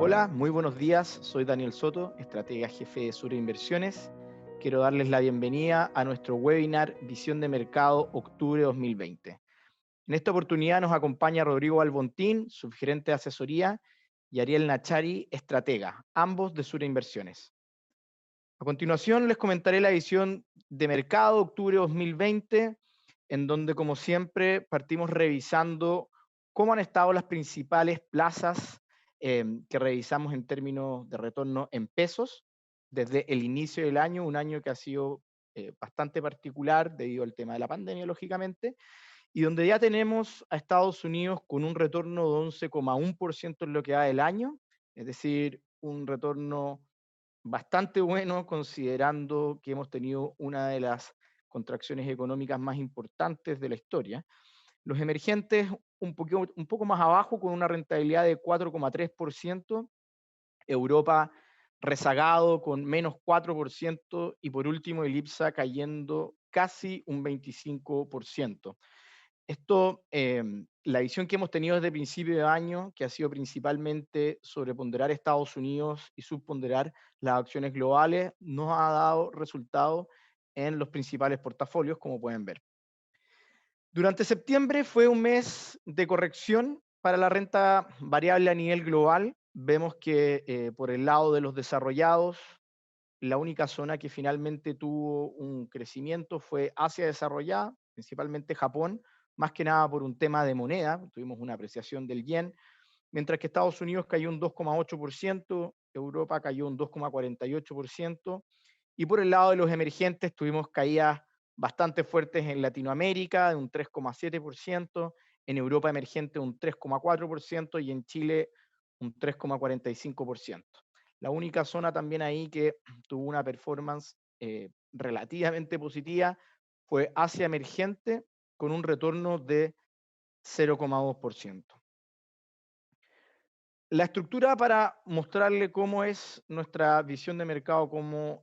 Hola, muy buenos días. Soy Daniel Soto, estratega jefe de Sura Inversiones. Quiero darles la bienvenida a nuestro webinar Visión de Mercado Octubre 2020. En esta oportunidad nos acompaña Rodrigo Albontín, subgerente de asesoría, y Ariel Nachari, estratega, ambos de Sura Inversiones. A continuación les comentaré la visión de mercado octubre 2020, en donde, como siempre, partimos revisando cómo han estado las principales plazas que revisamos en términos de retorno en pesos desde el inicio del año, un año que ha sido bastante particular debido al tema de la pandemia, lógicamente, y donde ya tenemos a Estados Unidos con un retorno de 11,1% en lo que va del año, es decir, un retorno bastante bueno considerando que hemos tenido una de las contracciones económicas más importantes de la historia. Los emergentes un poco más abajo con una rentabilidad de 4,3%, Europa rezagado con menos 4% y por último el IPSA cayendo casi un 25%. Esto, la visión que hemos tenido desde principio de año, que ha sido principalmente sobreponderar Estados Unidos y subponderar las acciones globales, nos ha dado resultados en los principales portafolios, como pueden ver. Durante septiembre fue un mes de corrección para la renta variable a nivel global. Vemos que por el lado de los desarrollados, la única zona que finalmente tuvo un crecimiento fue Asia desarrollada, principalmente Japón, más que nada por un tema de moneda, tuvimos una apreciación del yen, mientras que Estados Unidos cayó un 2,8%, Europa cayó un 2,48%, y por el lado de los emergentes tuvimos caídas bastante fuertes en Latinoamérica de un 3,7%, en Europa emergente un 3,4% y en Chile un 3,45%. La única zona también ahí que tuvo una performance relativamente positiva fue Asia emergente con un retorno de 0,2%. La estructura para mostrarle cómo es nuestra visión de mercado, cómo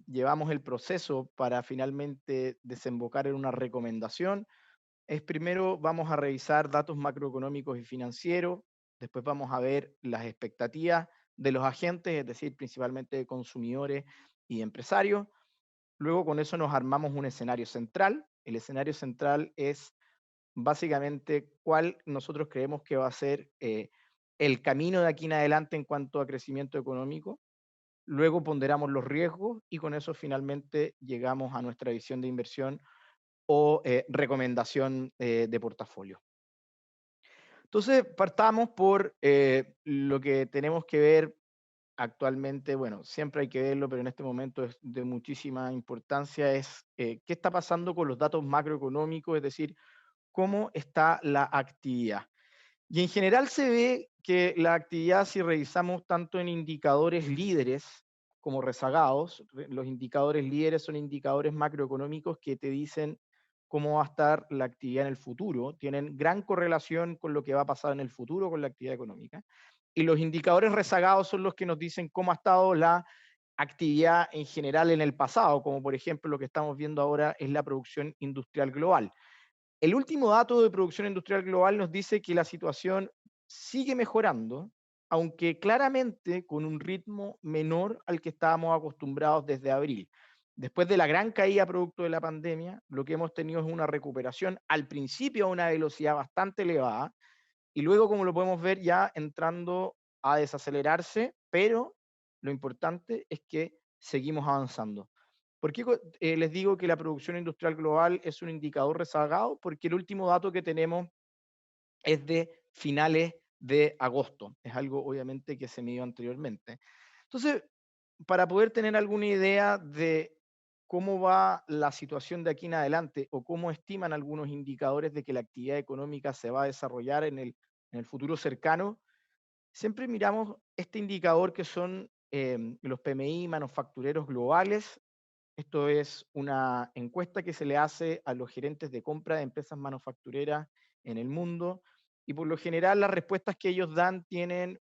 llevamos el proceso para finalmente desembocar en una recomendación, es primero vamos a revisar datos macroeconómicos y financieros, después vamos a ver las expectativas de los agentes, es decir, principalmente de consumidores y empresarios. Luego con eso nos armamos un escenario central. El escenario central es básicamente cuál nosotros creemos que va a ser el camino de aquí en adelante en cuanto a crecimiento económico. Luego ponderamos los riesgos y con eso finalmente llegamos a nuestra visión de inversión o recomendación de portafolio. Entonces, partamos por lo que tenemos que ver actualmente. Bueno, siempre hay que verlo, pero en este momento es de muchísima importancia, es qué está pasando con los datos macroeconómicos, es decir, cómo está la actividad. Y en general se ve que la actividad, si revisamos tanto en indicadores líderes como rezagados, los indicadores líderes son indicadores macroeconómicos que te dicen cómo va a estar la actividad en el futuro, tienen gran correlación con lo que va a pasar en el futuro con la actividad económica. Y los indicadores rezagados son los que nos dicen cómo ha estado la actividad en general en el pasado, como por ejemplo lo que estamos viendo ahora es la producción industrial global. El último dato de producción industrial global nos dice que la situación sigue mejorando, aunque claramente con un ritmo menor al que estábamos acostumbrados desde abril. Después de la gran caída producto de la pandemia, lo que hemos tenido es una recuperación al principio a una velocidad bastante elevada y luego, como lo podemos ver, ya entrando a desacelerarse, pero lo importante es que seguimos avanzando. ¿Por qué les digo que la producción industrial global es un indicador rezagado? Porque el último dato que tenemos es de finales de agosto. Es algo obviamente que se midió anteriormente. Entonces, para poder tener alguna idea de cómo va la situación de aquí en adelante o cómo estiman algunos indicadores de que la actividad económica se va a desarrollar en el futuro cercano, siempre miramos este indicador que son los PMI manufactureros globales. Esto es una encuesta que se le hace a los gerentes de compra de empresas manufactureras en el mundo y por lo general las respuestas que ellos dan tienen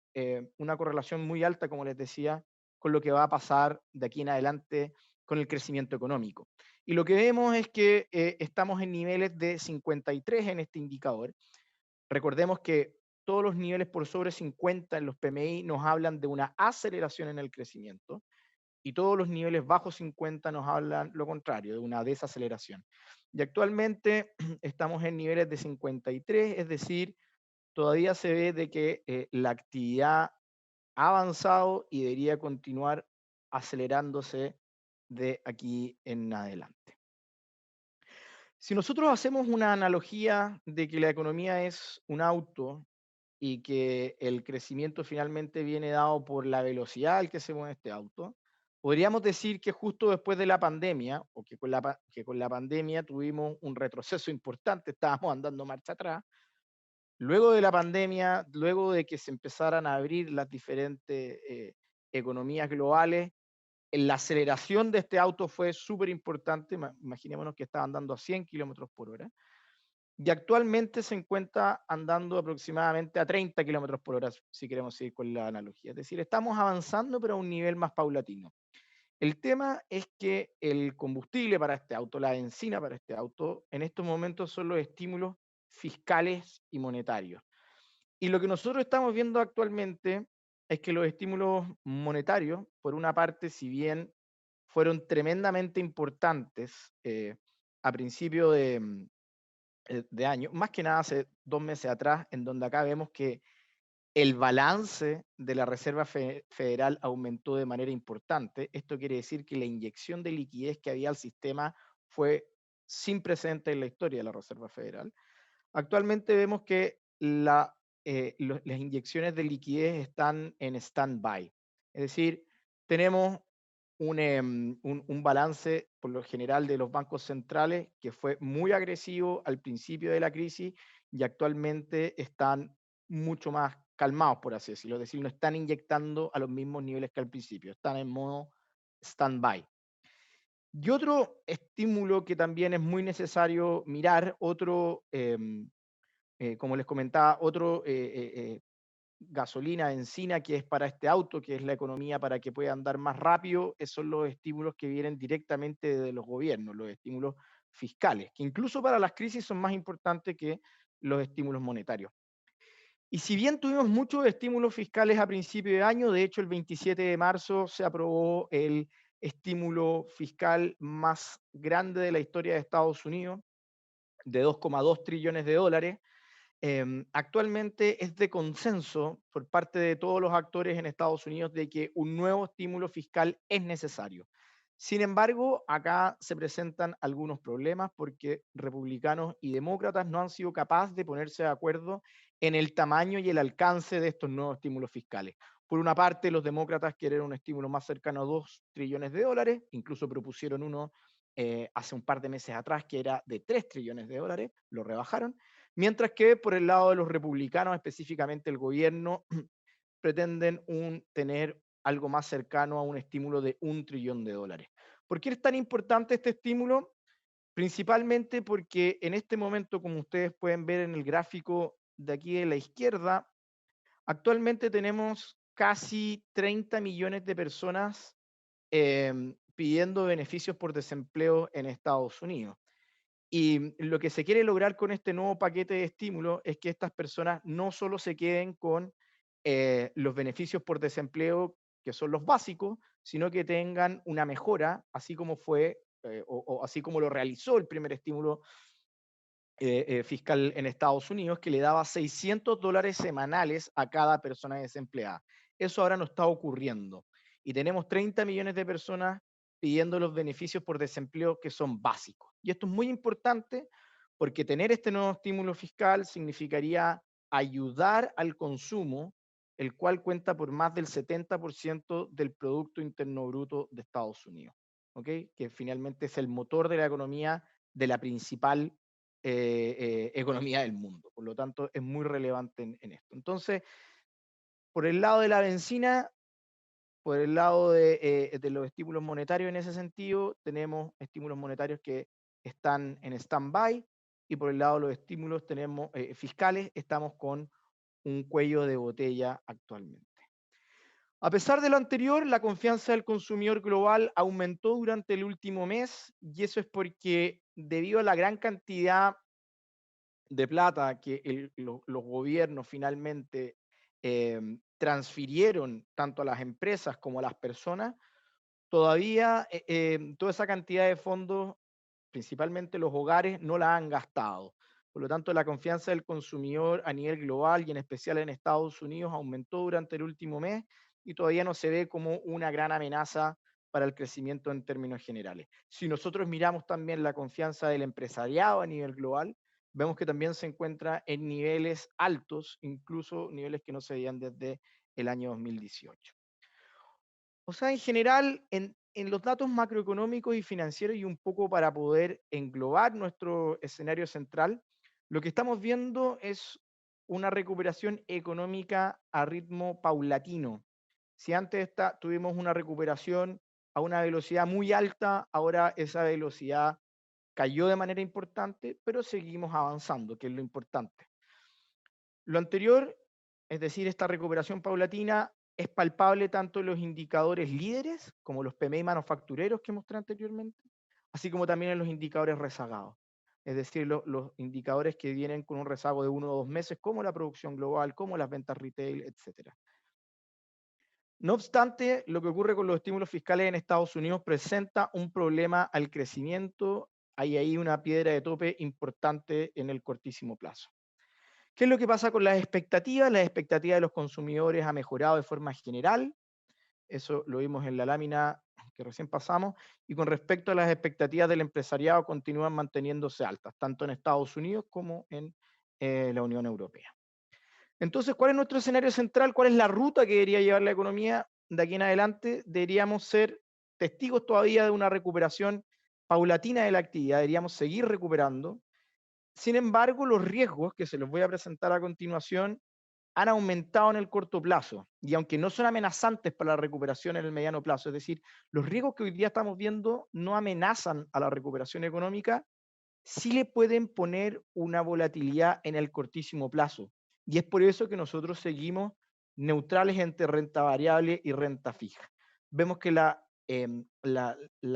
una correlación muy alta, como les decía, con lo que va a pasar de aquí en adelante con el crecimiento económico. Y lo que vemos es que estamos en niveles de 53 en este indicador. Recordemos que todos los niveles por sobre 50 en los PMI nos hablan de una aceleración en el crecimiento y todos los niveles bajo 50 nos hablan lo contrario, de una desaceleración. Y actualmente estamos en niveles de 53, es decir, todavía se ve de que la actividad ha avanzado y debería continuar acelerándose de aquí en adelante. Si nosotros hacemos una analogía de que la economía es un auto y que el crecimiento finalmente viene dado por la velocidad al que se mueve este auto, podríamos decir que justo después de la pandemia, o que que con la pandemia tuvimos un retroceso importante, estábamos andando marcha atrás. Luego de la pandemia, luego de que se empezaran a abrir las diferentes economías globales, la aceleración de este auto fue súper importante. Imaginémonos que estaba andando a 100 kilómetros por hora y actualmente se encuentra andando aproximadamente a 30 kilómetros por hora, si queremos seguir con la analogía. Es decir, estamos avanzando, pero a un nivel más paulatino. El tema es que el combustible para este auto, la benzina para este auto, en estos momentos son los estímulos fiscales y monetarios. Y lo que nosotros estamos viendo actualmente es que los estímulos monetarios, por una parte, si bien fueron tremendamente importantes a principio de año, más que nada hace 2 meses atrás, en donde acá vemos que el balance de la Reserva Federal aumentó de manera importante. Esto quiere decir que la inyección de liquidez que había al sistema fue sin precedente en la historia de la Reserva Federal. Actualmente vemos que las inyecciones de liquidez están en stand-by. Es decir, tenemos un balance por lo general de los bancos centrales que fue muy agresivo al principio de la crisis y actualmente están mucho más calmados, por así decirlo. Es decir, no están inyectando a los mismos niveles que al principio, están en modo stand-by. Y otro estímulo que también es muy necesario mirar, como les comentaba, gasolina, benzina, que es para este auto, que es la economía para que pueda andar más rápido, esos son los estímulos que vienen directamente de los gobiernos, los estímulos fiscales, que incluso para las crisis son más importantes que los estímulos monetarios. Y si bien tuvimos muchos estímulos fiscales a principio de año, de hecho el 27 de marzo se aprobó el estímulo fiscal más grande de la historia de Estados Unidos, de 2,2 trillones de dólares. Actualmente es de consenso por parte de todos los actores en Estados Unidos de que un nuevo estímulo fiscal es necesario. Sin embargo, acá se presentan algunos problemas porque republicanos y demócratas no han sido capaces de ponerse de acuerdo en el tamaño y el alcance de estos nuevos estímulos fiscales. Por una parte, los demócratas quieren un estímulo más cercano a 2 trillones de dólares, incluso propusieron uno hace un par de meses atrás que era de 3 trillones de dólares, lo rebajaron. Mientras que por el lado de los republicanos, específicamente el gobierno, pretenden tener algo más cercano a un estímulo de 1 trillón de dólares. ¿Por qué es tan importante este estímulo? Principalmente porque en este momento, como ustedes pueden ver en el gráfico de aquí de la izquierda, actualmente tenemos casi 30 millones de personas pidiendo beneficios por desempleo en Estados Unidos. Y lo que se quiere lograr con este nuevo paquete de estímulo es que estas personas no solo se queden con los beneficios por desempleo, que son los básicos, sino que tengan una mejora, así como fue o así como lo realizó el primer estímulo fiscal en Estados Unidos, que le daba $600 semanales a cada persona desempleada. Eso ahora no está ocurriendo. Y tenemos 30 millones de personas pidiendo los beneficios por desempleo que son básicos. Y esto es muy importante porque tener este nuevo estímulo fiscal significaría ayudar al consumo, el cual cuenta por más del 70% del Producto Interno Bruto de Estados Unidos, ¿ok? Que finalmente es el motor de la economía de la principal economía del mundo. Por lo tanto, es muy relevante en esto. Entonces, por el lado de la benzina, por el lado de los estímulos monetarios en ese sentido, tenemos estímulos monetarios que están en stand-by y por el lado de los estímulos tenemos fiscales, estamos con un cuello de botella actualmente. A pesar de lo anterior, la confianza del consumidor global aumentó durante el último mes y eso es porque debido a la gran cantidad de plata que los gobiernos finalmente transfirieron tanto a las empresas como a las personas, todavía toda esa cantidad de fondos, principalmente los hogares, no la han gastado. Por lo tanto, la confianza del consumidor a nivel global y en especial en Estados Unidos aumentó durante el último mes y todavía no se ve como una gran amenaza para el crecimiento en términos generales. Si nosotros miramos también la confianza del empresariado a nivel global, vemos que también se encuentra en niveles altos, incluso niveles que no se veían desde el año 2018. O sea, en general, en los datos macroeconómicos y financieros y un poco para poder englobar nuestro escenario central, lo que estamos viendo es una recuperación económica a ritmo paulatino. Si antes tuvimos una recuperación a una velocidad muy alta, ahora esa velocidad cayó de manera importante, pero seguimos avanzando, que es lo importante. Lo anterior, es decir, esta recuperación paulatina, es palpable tanto en los indicadores líderes, como los PMI manufactureros que mostré anteriormente, así como también en los indicadores rezagados. Es decir, los indicadores que vienen con un rezago de 1 o 2 meses, como la producción global, como las ventas retail, etc. No obstante, lo que ocurre con los estímulos fiscales en Estados Unidos presenta un problema al crecimiento. Hay ahí una piedra de tope importante en el cortísimo plazo. ¿Qué es lo que pasa con las expectativas? Las expectativas de los consumidores ha mejorado de forma general, eso lo vimos en la lámina que recién pasamos, y con respecto a las expectativas del empresariado continúan manteniéndose altas, tanto en Estados Unidos como en la Unión Europea. Entonces, ¿cuál es nuestro escenario central? ¿Cuál es la ruta que debería llevar la economía de aquí en adelante? Deberíamos ser testigos todavía de una recuperación paulatina de la actividad, deberíamos seguir recuperando. Sin embargo, los riesgos que se los voy a presentar a continuación han aumentado en el corto plazo y aunque no son amenazantes para la recuperación en el mediano plazo, es decir, los riesgos que hoy día estamos viendo no amenazan a la recuperación económica, sí le pueden poner una volatilidad en el cortísimo plazo. Y es por eso que nosotros seguimos neutrales entre renta variable y renta fija. Vemos que la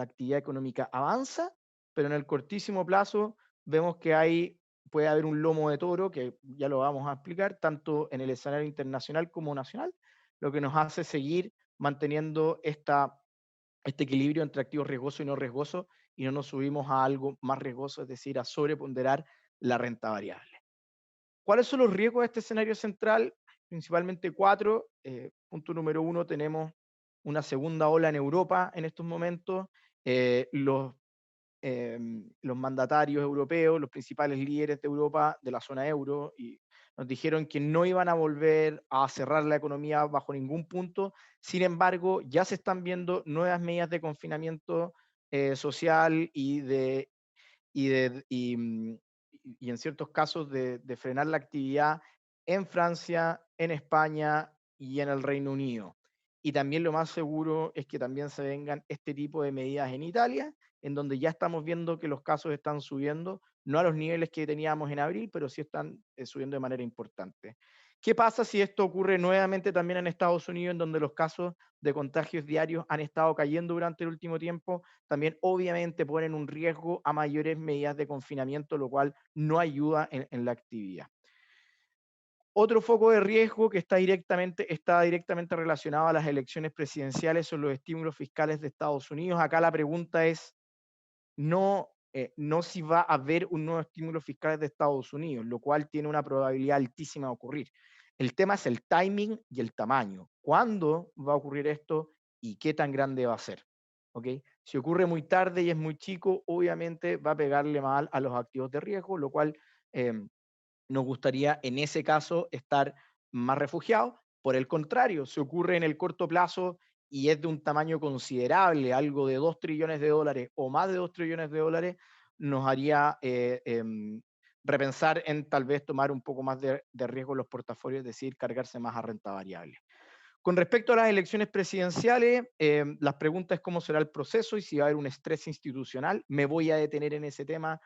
actividad económica avanza, pero en el cortísimo plazo vemos que puede haber un lomo de toro, que ya lo vamos a explicar, tanto en el escenario internacional como nacional, lo que nos hace seguir manteniendo este equilibrio entre activos riesgosos y no riesgosos y no nos subimos a algo más riesgoso, es decir, a sobreponderar la renta variable. ¿Cuáles son los riesgos de este escenario central? Principalmente cuatro. Punto número uno, tenemos una segunda ola en Europa en estos momentos. Los mandatarios europeos, los principales líderes de Europa, de la zona euro, y nos dijeron que no iban a volver a cerrar la economía bajo ningún punto. Sin embargo, ya se están viendo nuevas medidas de confinamiento social y en ciertos casos de frenar la actividad en Francia, en España y en el Reino Unido. Y también lo más seguro es que también se vengan este tipo de medidas en Italia, en donde ya estamos viendo que los casos están subiendo, no a los niveles que teníamos en abril, pero sí están subiendo de manera importante. ¿Qué pasa si esto ocurre nuevamente también en Estados Unidos, en donde los casos de contagios diarios han estado cayendo durante el último tiempo? También obviamente ponen un riesgo a mayores medidas de confinamiento, lo cual no ayuda en la actividad. Otro foco de riesgo que está directamente relacionado a las elecciones presidenciales son los estímulos fiscales de Estados Unidos. Acá la pregunta es no si va a haber un nuevo estímulo fiscal de Estados Unidos, lo cual tiene una probabilidad altísima de ocurrir. El tema es el timing y el tamaño. ¿Cuándo va a ocurrir esto y qué tan grande va a ser? ¿Ok? Si ocurre muy tarde y es muy chico, obviamente va a pegarle mal a los activos de riesgo, lo cual nos gustaría en ese caso estar más refugiados. Por el contrario, si ocurre en el corto plazo y es de un tamaño considerable, algo de 2 trillones de dólares o más de 2 trillones de dólares, nos haría repensar en tal vez tomar un poco más de riesgo en los portafolios, es decir, cargarse más a renta variable. Con respecto a las elecciones presidenciales, las preguntas es cómo será el proceso y si va a haber un estrés institucional. Me voy a detener en ese tema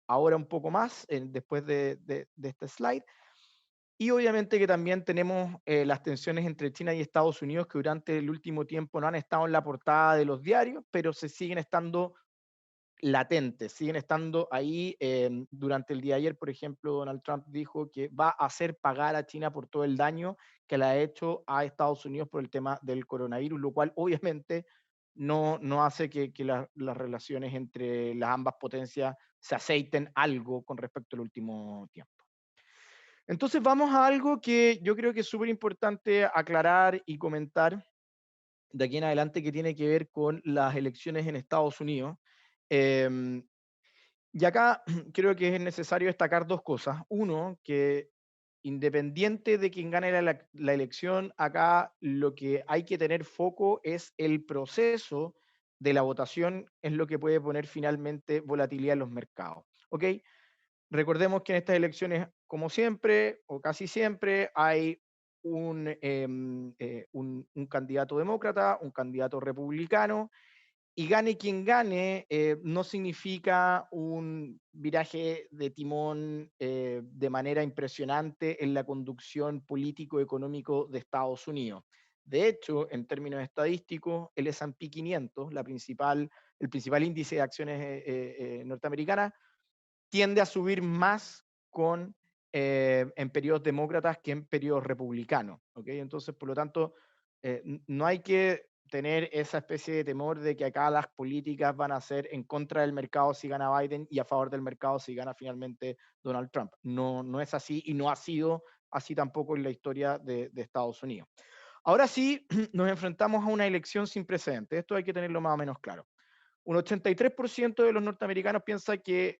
ahora un poco más, después de este slide. Y obviamente que también tenemos las tensiones entre China y Estados Unidos que durante el último tiempo no han estado en la portada de los diarios, pero se siguen estando latentes, siguen estando ahí. Durante el día de ayer, por ejemplo, Donald Trump dijo que va a hacer pagar a China por todo el daño que le ha hecho a Estados Unidos por el tema del coronavirus, lo cual obviamente no hace que las relaciones entre las ambas potencias se aceiten algo con respecto al último tiempo. Entonces vamos a algo que yo creo que es súper importante aclarar y comentar de aquí en adelante, que tiene que ver con las elecciones en Estados Unidos. Em, y acá creo que es necesario destacar dos cosas. Uno, que independiente de quién gane la elección, acá lo que hay que tener foco es el proceso de la votación, es lo que puede poner finalmente volatilidad en los mercados. ¿Ok? Recordemos que en estas elecciones, como siempre, o casi siempre, hay un candidato demócrata, un candidato republicano, y gane quien gane, no significa un viraje de timón de manera impresionante en la conducción político-económico de Estados Unidos. De hecho, en términos estadísticos, el S&P 500, el principal índice de acciones norteamericanas, tiende a subir más en periodos demócratas que en periodos republicanos. ¿Okay? Entonces, por lo tanto, no hay que tener esa especie de temor de que acá las políticas van a ser en contra del mercado si gana Biden y a favor del mercado si gana finalmente Donald Trump. No es así y no ha sido así tampoco en la historia de Estados Unidos. Ahora sí, nos enfrentamos a una elección sin precedentes. Esto hay que tenerlo más o menos claro. Un 83% de los norteamericanos piensa que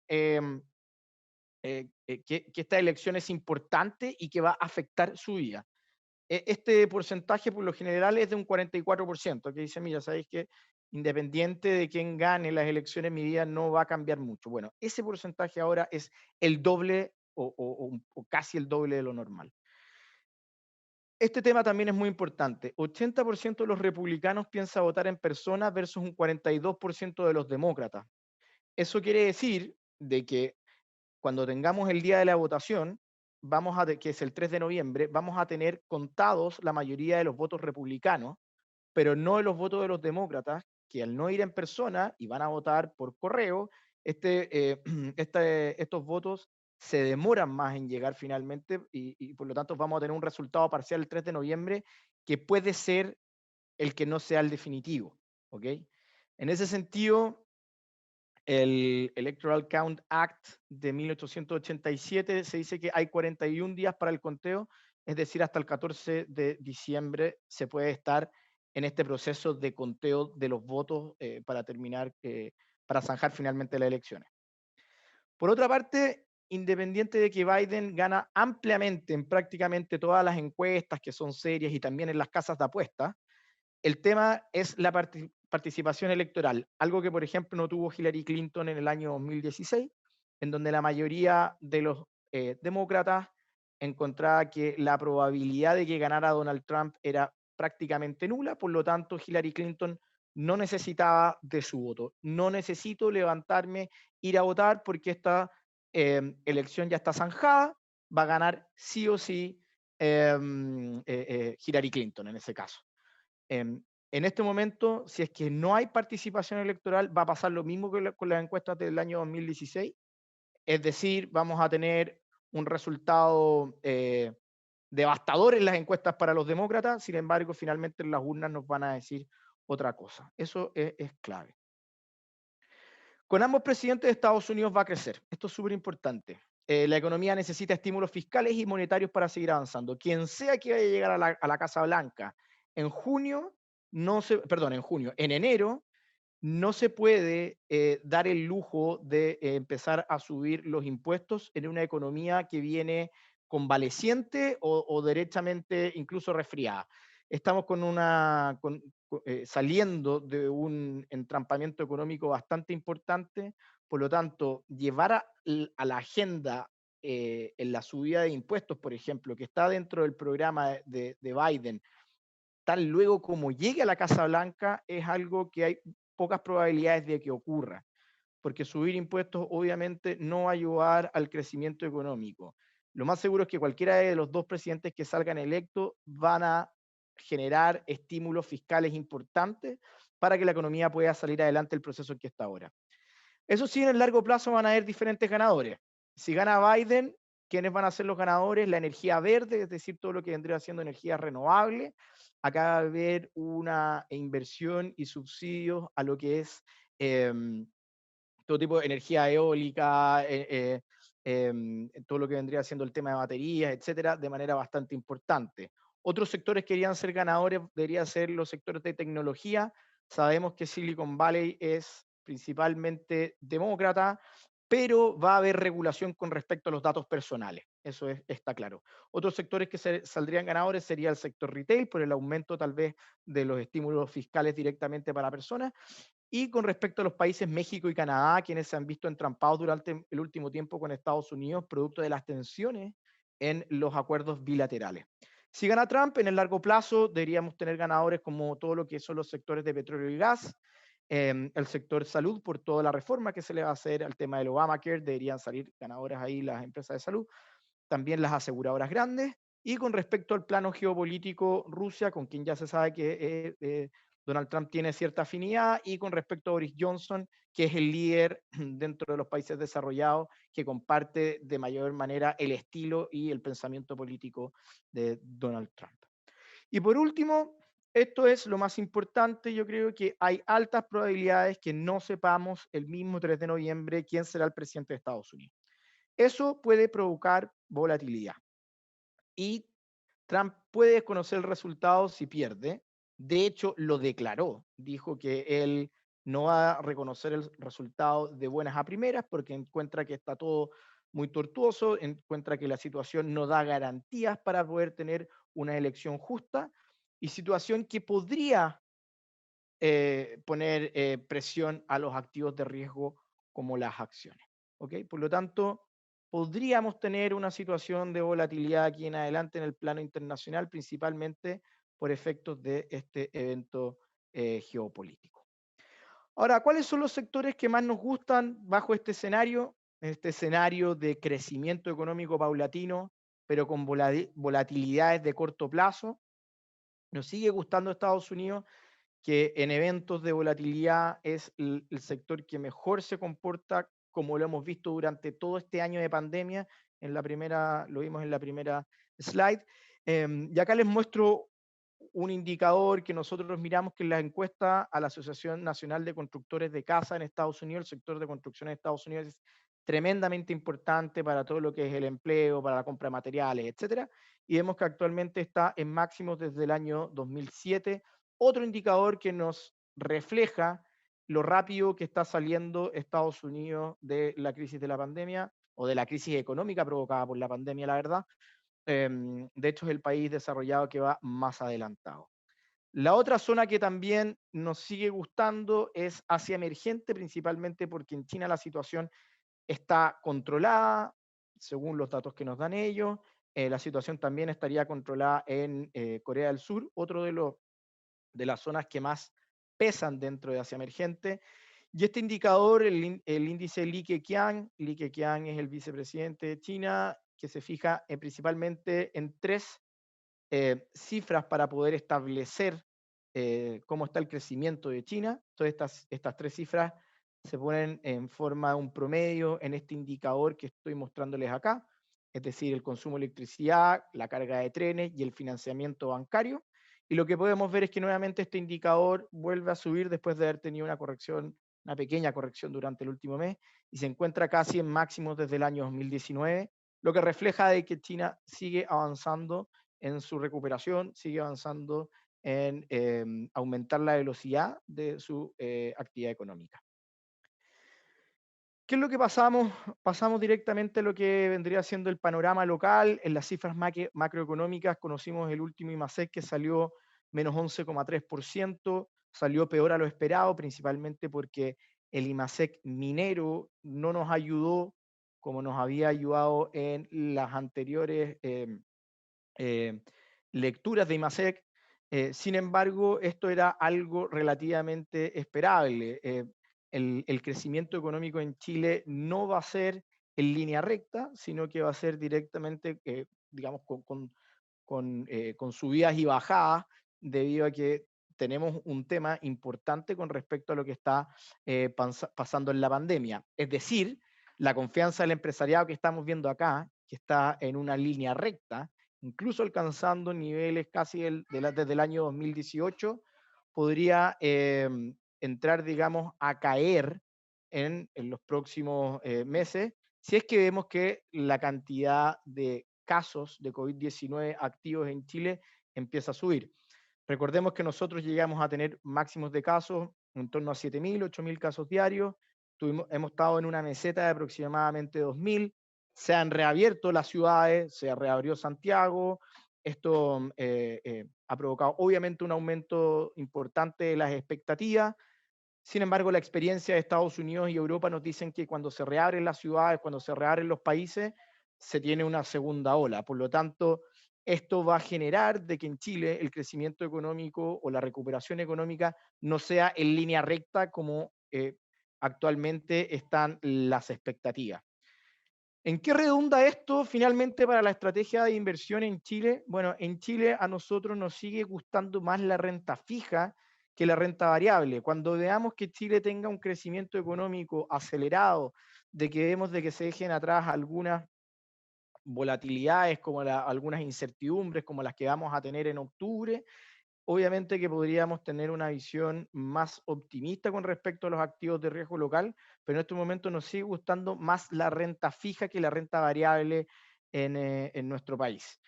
esta elección es importante y que va a afectar su vida. Este porcentaje por lo general es de un 44%, que dice, mira, sabéis que independiente de quién gane las elecciones, mi vida no va a cambiar mucho. Bueno, ese porcentaje ahora es el doble o casi el doble de lo normal. Este tema también es muy importante. 80% de los republicanos piensa votar en persona versus un 42% de los demócratas. Eso quiere decir de que cuando tengamos el día de la votación, que es el 3 de noviembre, vamos a tener contados la mayoría de los votos republicanos, pero no de los votos de los demócratas, que al no ir en persona y van a votar por correo, estos votos se demoran más en llegar finalmente y por lo tanto vamos a tener un resultado parcial el 3 de noviembre que puede ser el que no sea el definitivo. ¿Ok? En ese sentido, el Electoral Count Act de 1887 se dice que hay 41 días para el conteo, es decir, hasta el 14 de diciembre se puede estar en este proceso de conteo de los votos para terminar, para zanjar finalmente las elecciones. Por otra parte, independiente de que Biden gana ampliamente en prácticamente todas las encuestas que son serias y también en las casas de apuestas, el tema es la participación electoral, algo que, por ejemplo, no tuvo Hillary Clinton en el año 2016, en donde la mayoría de los demócratas encontraba que la probabilidad de que ganara Donald Trump era prácticamente nula, por lo tanto, Hillary Clinton no necesitaba de su voto. No necesito levantarme, ir a votar, porque esta elección ya está zanjada, va a ganar sí o sí Hillary Clinton en ese caso. En este momento, si es que no hay participación electoral, va a pasar lo mismo que con las encuestas del año 2016, es decir, vamos a tener un resultado devastador en las encuestas para los demócratas, sin embargo, finalmente en las urnas nos van a decir otra cosa. Eso es clave. Con ambos presidentes de Estados Unidos va a crecer. Esto es súper importante. La economía necesita estímulos fiscales y monetarios para seguir avanzando. Quien sea que vaya a llegar a la Casa Blanca en junio, en enero, no se puede dar el lujo de empezar a subir los impuestos en una economía que viene convaleciente o derechamente incluso resfriada. Estamos saliendo de un entrampamiento económico bastante importante, por lo tanto, llevar a la agenda en la subida de impuestos, por ejemplo, que está dentro del programa de Biden, tal luego como llegue a la Casa Blanca, es algo que hay pocas probabilidades de que ocurra, porque subir impuestos obviamente no va a ayudar al crecimiento económico. Lo más seguro es que cualquiera de los dos presidentes que salgan electos van a generar estímulos fiscales importantes para que la economía pueda salir adelante el proceso en que está ahora. Eso sí, en el largo plazo van a haber diferentes ganadores. Si gana Biden, ¿quiénes van a ser los ganadores? La energía verde, es decir, todo lo que vendría siendo energía renovable. Acá va a haber una inversión y subsidios a lo que es em, todo tipo de energía eólica, todo lo que vendría siendo el tema de baterías, etcétera, de manera bastante importante. Otros sectores que querían ser ganadores deberían ser los sectores de tecnología. Sabemos que Silicon Valley es principalmente demócrata, pero va a haber regulación con respecto a los datos personales. Eso está claro. Otros sectores que saldrían ganadores sería el sector retail, por el aumento tal vez de los estímulos fiscales directamente para personas, y con respecto a los países México y Canadá, quienes se han visto entrampados durante el último tiempo con Estados Unidos, producto de las tensiones en los acuerdos bilaterales. Si gana Trump, en el largo plazo deberíamos tener ganadores como todo lo que son los sectores de petróleo y gas, el sector salud por toda la reforma que se le va a hacer al tema del Obamacare, deberían salir ganadoras ahí las empresas de salud, también las aseguradoras grandes, y con respecto al plano geopolítico, Rusia, con quien ya se sabe que Donald Trump tiene cierta afinidad, y con respecto a Boris Johnson, que es el líder dentro de los países desarrollados, que comparte de mayor manera el estilo y el pensamiento político de Donald Trump. Y por último, esto es lo más importante, yo creo que hay altas probabilidades que no sepamos el mismo 3 de noviembre quién será el presidente de Estados Unidos. Eso puede provocar volatilidad y Trump puede desconocer el resultado si pierde. De hecho, lo declaró. Dijo que él no va a reconocer el resultado de buenas a primeras porque encuentra que está todo muy tortuoso, encuentra que la situación no da garantías para poder tener una elección justa y situación que podría poner presión a los activos de riesgo como las acciones. ¿Ok? Por lo tanto, podríamos tener una situación de volatilidad aquí en adelante en el plano internacional, principalmente por efectos de este evento geopolítico. Ahora, ¿cuáles son los sectores que más nos gustan bajo este escenario? Este escenario de crecimiento económico paulatino, pero con volatilidades de corto plazo. Nos sigue gustando Estados Unidos, que en eventos de volatilidad es el sector que mejor se comporta, como lo hemos visto durante todo este año de pandemia. Lo vimos en la primera slide. Y acá les muestro un indicador que nosotros miramos, que es la encuesta a la Asociación Nacional de Constructores de Casa en Estados Unidos. El sector de construcción en Estados Unidos es tremendamente importante para todo lo que es el empleo, para la compra de materiales, etcétera. Y vemos que actualmente está en máximos desde el año 2007. Otro indicador que nos refleja lo rápido que está saliendo Estados Unidos de la crisis de la pandemia o de la crisis económica provocada por la pandemia, la verdad. De hecho, es el país desarrollado que va más adelantado. La otra zona que también nos sigue gustando es Asia emergente, principalmente porque en China la situación está controlada, según los datos que nos dan ellos. La situación también estaría controlada en Corea del Sur, otro de las zonas que más pesan dentro de Asia emergente. Y este indicador, el índice Li Keqiang es el vicepresidente de China, que se fija principalmente en tres cifras para poder establecer cómo está el crecimiento de China. Todas estas tres cifras se ponen en forma de un promedio en este indicador que estoy mostrándoles acá, es decir, el consumo de electricidad, la carga de trenes y el financiamiento bancario. Y lo que podemos ver es que nuevamente este indicador vuelve a subir después de haber tenido una corrección, una pequeña corrección durante el último mes, y se encuentra casi en máximos desde el año 2019, lo que refleja de que China sigue avanzando en su recuperación, sigue avanzando en aumentar la velocidad de su actividad económica. ¿Qué es lo que pasamos? Pasamos directamente a lo que vendría siendo el panorama local. En las cifras macroeconómicas conocimos el último IMASEC que salió menos 11,3%, salió peor a lo esperado, principalmente porque el IMASEC minero no nos ayudó como nos había ayudado en las anteriores eh, lecturas de IMASEC. Sin embargo, esto era algo relativamente esperable. El crecimiento económico en Chile no va a ser en línea recta, sino que va a ser directamente, digamos, con subidas y bajadas, debido a que tenemos un tema importante con respecto a lo que está pasando en la pandemia. Es decir, la confianza del empresariado que estamos viendo acá, que está en una línea recta, incluso alcanzando niveles casi desde el año 2018, podría entrar, digamos, a caer en los próximos meses, si es que vemos que la cantidad de casos de COVID-19 activos en Chile empieza a subir. Recordemos que nosotros llegamos a tener máximos de casos en torno a 7.000, 8.000 casos diarios. Hemos estado en una meseta de aproximadamente 2.000. Se han reabierto las ciudades, se reabrió Santiago. Esto ha provocado obviamente un aumento importante de las expectativas. Sin embargo, la experiencia de Estados Unidos y Europa nos dicen que cuando se reabren las ciudades, cuando se reabren los países, se tiene una segunda ola. Por lo tanto, esto va a generar de que en Chile el crecimiento económico o la recuperación económica no sea en línea recta como actualmente están las expectativas. ¿En qué redunda esto finalmente para la estrategia de inversión en Chile? Bueno, en Chile a nosotros nos sigue gustando más la renta fija que la renta variable. Cuando veamos que Chile tenga un crecimiento económico acelerado, de que vemos de que se dejen atrás algunas volatilidades, como algunas incertidumbres, como las que vamos a tener en octubre, obviamente que podríamos tener una visión más optimista con respecto a los activos de riesgo local, pero en este momento nos sigue gustando más la renta fija que la renta variable en nuestro país.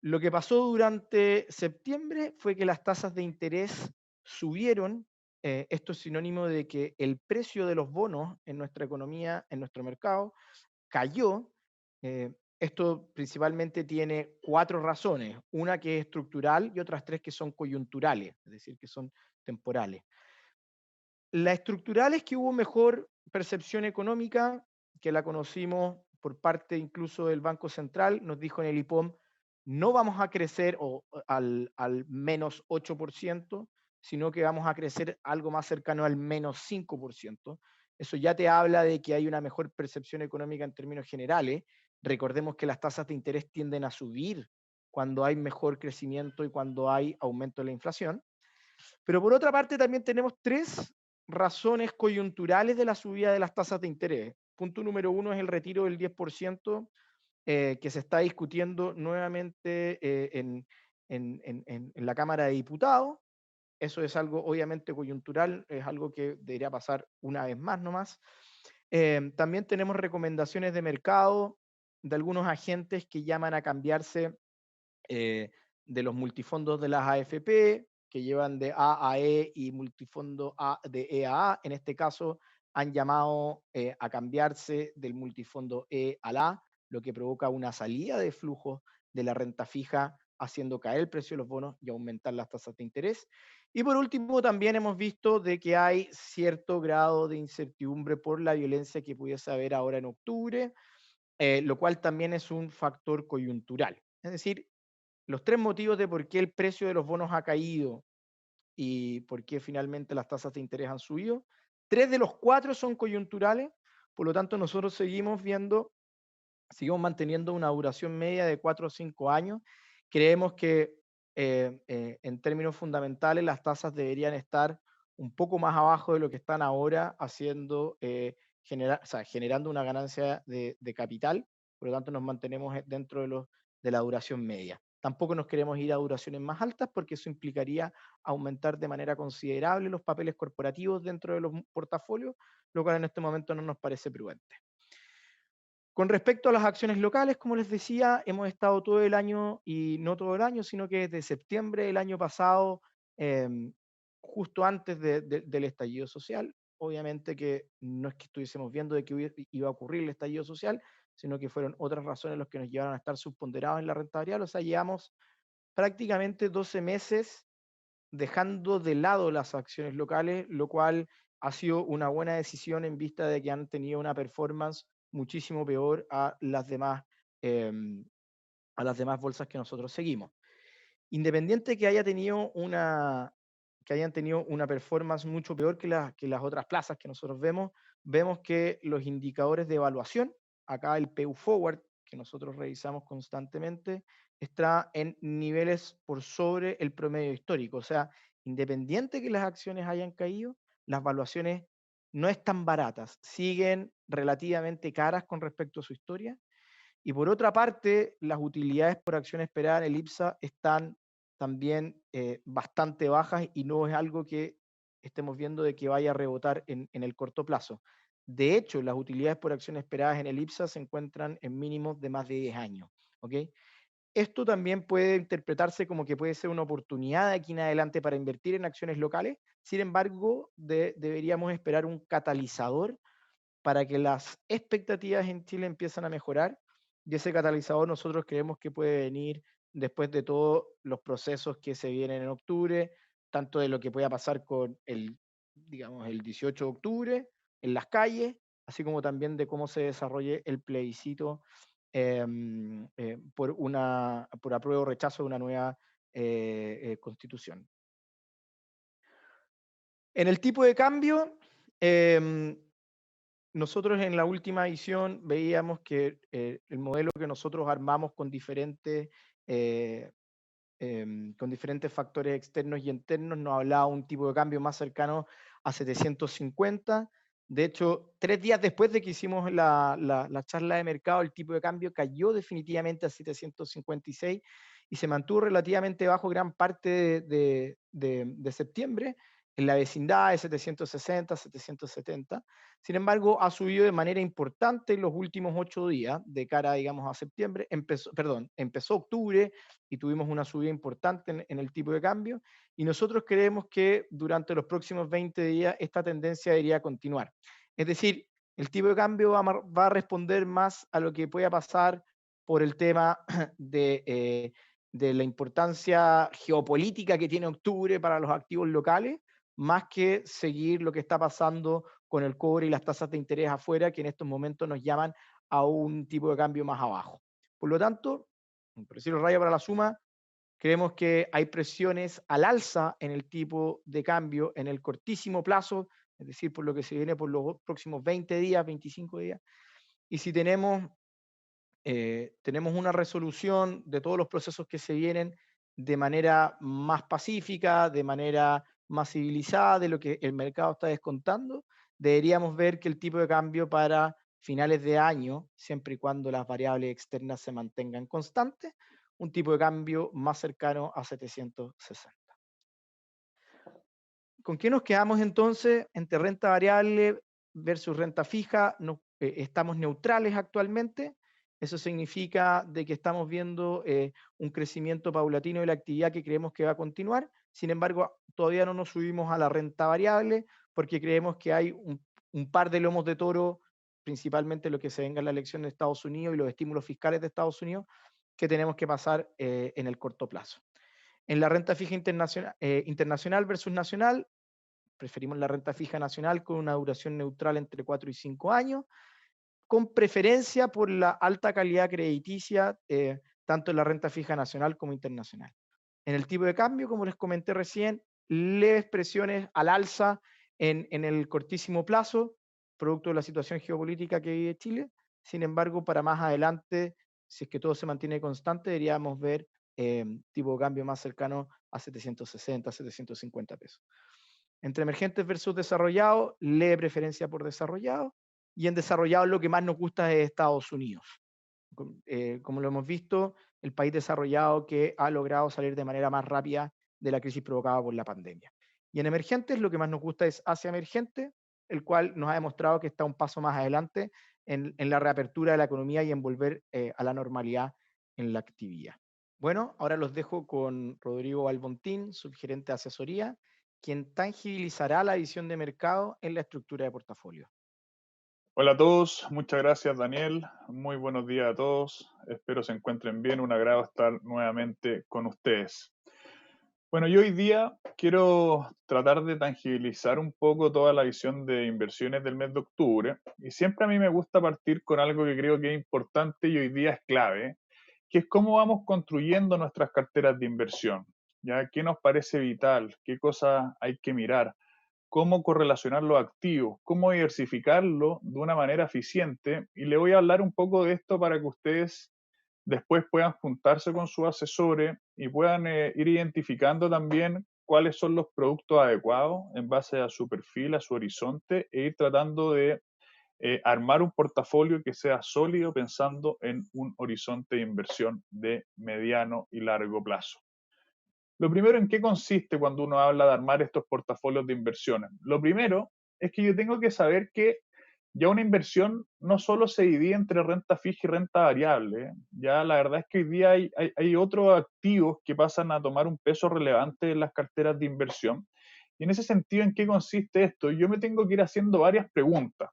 Lo que pasó durante septiembre fue que las tasas de interés subieron. Esto es sinónimo de que el precio de los bonos en nuestra economía, en nuestro mercado, cayó. Esto principalmente tiene cuatro razones, una que es estructural y otras tres que son coyunturales, es decir, que son temporales. La estructural es que hubo mejor percepción económica, que la conocimos por parte incluso del Banco Central, nos dijo en el IPOM, no vamos a crecer al menos 8%, sino que vamos a crecer algo más cercano al menos 5%. Eso ya te habla de que hay una mejor percepción económica en términos generales. Recordemos que las tasas de interés tienden a subir cuando hay mejor crecimiento y cuando hay aumento de la inflación. Pero por otra parte también tenemos tres razones coyunturales de la subida de las tasas de interés. Punto número uno es el retiro del 10% que se está discutiendo nuevamente en la Cámara de Diputados. Eso es algo obviamente coyuntural, es algo que debería pasar una vez más nomás. También tenemos recomendaciones de mercado de algunos agentes que llaman a cambiarse de los multifondos de las AFP, que llevan de A a E y multifondo A de E a A. En este caso, han llamado a cambiarse del multifondo E al A, lo que provoca una salida de flujos de la renta fija, haciendo caer el precio de los bonos y aumentar las tasas de interés. Y por último, también hemos visto de que hay cierto grado de incertidumbre por la violencia que pudiese haber ahora en octubre, lo cual también es un factor coyuntural. Es decir, los tres motivos de por qué el precio de los bonos ha caído y por qué finalmente las tasas de interés han subido, tres de los cuatro son coyunturales, por lo tanto nosotros seguimos manteniendo una duración media de 4 o 5 años. Creemos que en términos fundamentales las tasas deberían estar un poco más abajo de lo que están ahora, generando una ganancia de capital, por lo tanto nos mantenemos dentro de la duración media. Tampoco nos queremos ir a duraciones más altas porque eso implicaría aumentar de manera considerable los papeles corporativos dentro de los portafolios, lo cual en este momento no nos parece prudente. Con respecto a las acciones locales, como les decía, hemos estado todo el año, y no todo el año, sino que desde septiembre del año pasado, em, justo antes del estallido social. Obviamente que no es que estuviésemos viendo de que iba a ocurrir el estallido social, sino que fueron otras razones las que nos llevaron a estar subponderados en la renta variable. O sea, llevamos prácticamente 12 meses dejando de lado las acciones locales, lo cual ha sido una buena decisión en vista de que han tenido una performance muchísimo peor em, a las demás bolsas que nosotros seguimos. Independiente que hayan tenido una performance mucho peor que las otras plazas que nosotros vemos que los indicadores de evaluación, acá el PU Forward, que nosotros revisamos constantemente, está en niveles por sobre el promedio histórico. O sea, independiente que las acciones hayan caído, las valuaciones no están baratas, siguen relativamente caras con respecto a su historia. Y por otra parte, las utilidades por acción esperada en el IPSA están también bastante bajas y no es algo que estemos viendo de que vaya a rebotar en el corto plazo. De hecho, las utilidades por acción esperadas en el IPSA se encuentran en mínimos de más de 10 años. ¿Ok? Esto también puede interpretarse como que puede ser una oportunidad de aquí en adelante para invertir en acciones locales. Sin embargo, deberíamos esperar un catalizador para que las expectativas en Chile empiecen a mejorar, y ese catalizador nosotros creemos que puede venir después de todos los procesos que se vienen en octubre, tanto de lo que pueda pasar con el, digamos, el 18 de octubre en las calles, así como también de cómo se desarrolle el plebiscito por apruebo o rechazo de una nueva constitución. En el tipo de cambio, nosotros en la última edición veíamos que el modelo que nosotros armamos con diferentes factores externos y internos nos hablaba un tipo de cambio más cercano a 750. De hecho, 3 días después de que hicimos la charla de mercado, el tipo de cambio cayó definitivamente a 756 y se mantuvo relativamente bajo gran parte de septiembre, en la vecindad de 760, 770. Sin embargo, ha subido de manera importante en los últimos 8 días, de cara, digamos, a septiembre. Empezó octubre y tuvimos una subida importante en el tipo de cambio, y nosotros creemos que durante los próximos 20 días esta tendencia debería continuar. Es decir, el tipo de cambio va a responder más a lo que pueda pasar por el tema de la importancia geopolítica que tiene octubre para los activos locales, más que seguir lo que está pasando con el cobre y las tasas de interés afuera, que en estos momentos nos llaman a un tipo de cambio más abajo. Por lo tanto, por decirlo raya para la suma, creemos que hay presiones al alza en el tipo de cambio en el cortísimo plazo, es decir, por lo que se viene por los próximos 20 días, 25 días. Y si tenemos una resolución de todos los procesos que se vienen de manera más pacífica, de manera más civilizada de lo que el mercado está descontando, deberíamos ver que el tipo de cambio para finales de año, siempre y cuando las variables externas se mantengan constantes, un tipo de cambio más cercano a 760. ¿Con qué nos quedamos entonces entre renta variable versus renta fija? Estamos neutrales actualmente. Eso significa de que estamos viendo un crecimiento paulatino de la actividad que creemos que va a continuar. Sin embargo, todavía no nos subimos a la renta variable porque creemos que hay un par de lomos de toro, principalmente lo que se venga en la elección de Estados Unidos y los estímulos fiscales de Estados Unidos, que tenemos que pasar en el corto plazo. En la renta fija internacional versus nacional, preferimos la renta fija nacional con una duración neutral entre 4 y 5 años, con preferencia por la alta calidad crediticia, tanto en la renta fija nacional como internacional. En el tipo de cambio, como les comenté recién, leves presiones al alza en el cortísimo plazo, producto de la situación geopolítica que vive Chile. Sin embargo, para más adelante, si es que todo se mantiene constante, deberíamos ver tipo de cambio más cercano a 760, 750 pesos. Entre emergentes versus desarrollados, leve preferencia por desarrollados, y en desarrollados lo que más nos gusta es Estados Unidos. Como lo hemos visto, el país desarrollado que ha logrado salir de manera más rápida de la crisis provocada por la pandemia. Y en emergentes lo que más nos gusta es Asia emergente, el cual nos ha demostrado que está un paso más adelante en la reapertura de la economía y en volver a la normalidad en la actividad. Bueno, ahora los dejo con Rodrigo Albontín, subgerente de asesoría, quien tangibilizará la visión de mercado en la estructura de portafolio. Hola a todos, muchas gracias Daniel, muy buenos días a todos, espero se encuentren bien, un agrado estar nuevamente con ustedes. Bueno, yo hoy día quiero tratar de tangibilizar un poco toda la visión de inversiones del mes de octubre, y siempre a mí me gusta partir con algo que creo que es importante y hoy día es clave, que es cómo vamos construyendo nuestras carteras de inversión. ¿Ya? ¿Qué nos parece vital? ¿Qué cosas hay que mirar? ¿Cómo correlacionar los activos? ¿Cómo diversificarlo de una manera eficiente? Y le voy a hablar un poco de esto para que ustedes después puedan juntarse con sus asesores y puedan ir identificando también cuáles son los productos adecuados en base a su perfil, a su horizonte, e ir tratando de armar un portafolio que sea sólido pensando en un horizonte de inversión de mediano y largo plazo. Lo primero, ¿en qué consiste cuando uno habla de armar estos portafolios de inversiones? Lo primero es que yo tengo que saber que ya una inversión no solo se divide entre renta fija y renta variable. Ya la verdad es que hoy día hay otros activos que pasan a tomar un peso relevante en las carteras de inversión. Y en ese sentido, ¿en qué consiste esto? Yo me tengo que ir haciendo varias preguntas.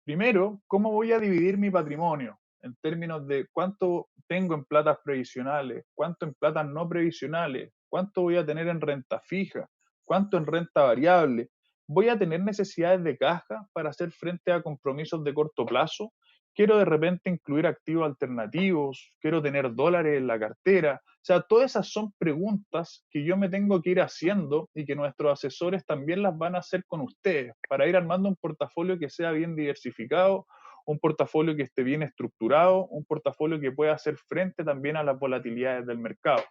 Primero, ¿cómo voy a dividir mi patrimonio? En términos de cuánto tengo en platas previsionales, cuánto en platas no previsionales, cuánto voy a tener en renta fija, cuánto en renta variable. ¿Voy a tener necesidades de caja para hacer frente a compromisos de corto plazo? ¿Quiero de repente incluir activos alternativos? ¿Quiero tener dólares en la cartera? O sea, todas esas son preguntas que yo me tengo que ir haciendo y que nuestros asesores también las van a hacer con ustedes para ir armando un portafolio que sea bien diversificado, un portafolio que esté bien estructurado, un portafolio que pueda hacer frente también a las volatilidades del mercado.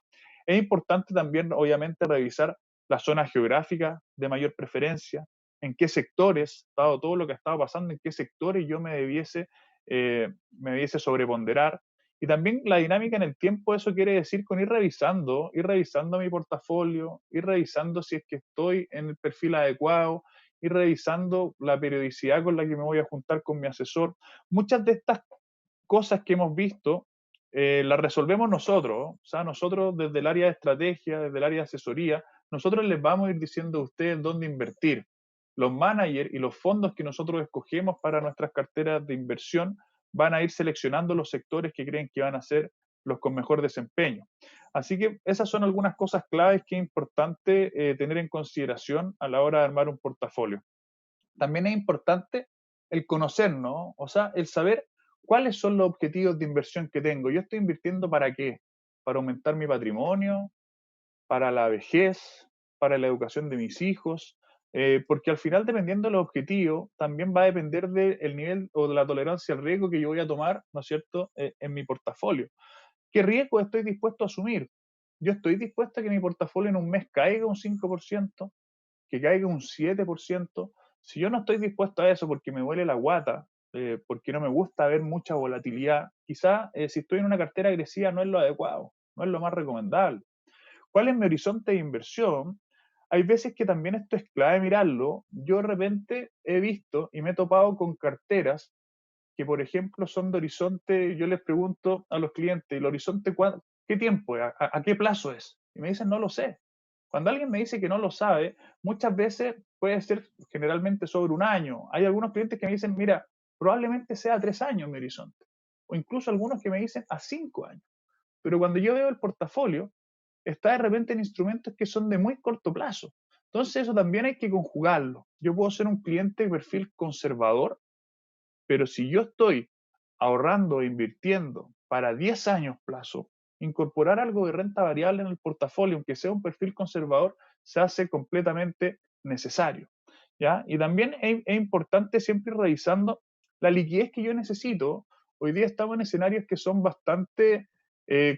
Es importante también, obviamente, revisar las zonas geográficas de mayor preferencia, en qué sectores, dado todo lo que estaba pasando, en qué sectores yo me debiese sobreponderar. Y también la dinámica en el tiempo, eso quiere decir con ir revisando mi portafolio, ir revisando si es que estoy en el perfil adecuado, ir revisando la periodicidad con la que me voy a juntar con mi asesor. Muchas de estas cosas que hemos visto las resolvemos nosotros, ¿no? O sea, nosotros desde el área de estrategia, desde el área de asesoría, nosotros les vamos a ir diciendo a ustedes dónde invertir. Los managers y los fondos que nosotros escogemos para nuestras carteras de inversión van a ir seleccionando los sectores que creen que van a ser los con mejor desempeño. Así que esas son algunas cosas claves que es importante tener en consideración a la hora de armar un portafolio. También es importante el conocernos, o sea, el saber cuáles son los objetivos de inversión que tengo. ¿Yo estoy invirtiendo para qué? ¿Para aumentar mi patrimonio? ¿Para la vejez? ¿Para la educación de mis hijos? Porque al final, dependiendo del objetivo, también va a depender del nivel o de la tolerancia al riesgo que yo voy a tomar, ¿no es cierto?, en mi portafolio. ¿Qué riesgo estoy dispuesto a asumir? Yo estoy dispuesto a que mi portafolio en un mes caiga un 5%, que caiga un 7%. Si yo no estoy dispuesto a eso porque me duele la guata, porque no me gusta ver mucha volatilidad, quizá si estoy en una cartera agresiva no es lo adecuado, no es lo más recomendable. ¿Cuál es mi horizonte de inversión? Hay veces que también esto es clave mirarlo. Yo de repente he visto y me he topado con carteras que, por ejemplo, son de horizonte. Yo les pregunto a los clientes, ¿el horizonte qué tiempo es? ¿A qué plazo es? Y me dicen, no lo sé. Cuando alguien me dice que no lo sabe, muchas veces puede ser generalmente sobre un año. Hay algunos clientes que me dicen, mira, probablemente sea a 3 años mi horizonte. O incluso algunos que me dicen a 5 años. Pero cuando yo veo el portafolio, está de repente en instrumentos que son de muy corto plazo. Entonces eso también hay que conjugarlo. Yo puedo ser un cliente de perfil conservador, pero si yo estoy ahorrando e invirtiendo para 10 años plazo, incorporar algo de renta variable en el portafolio, aunque sea un perfil conservador, se hace completamente necesario. ¿Ya? Y también es importante siempre ir revisando la liquidez que yo necesito. Hoy día estamos en escenarios que son bastante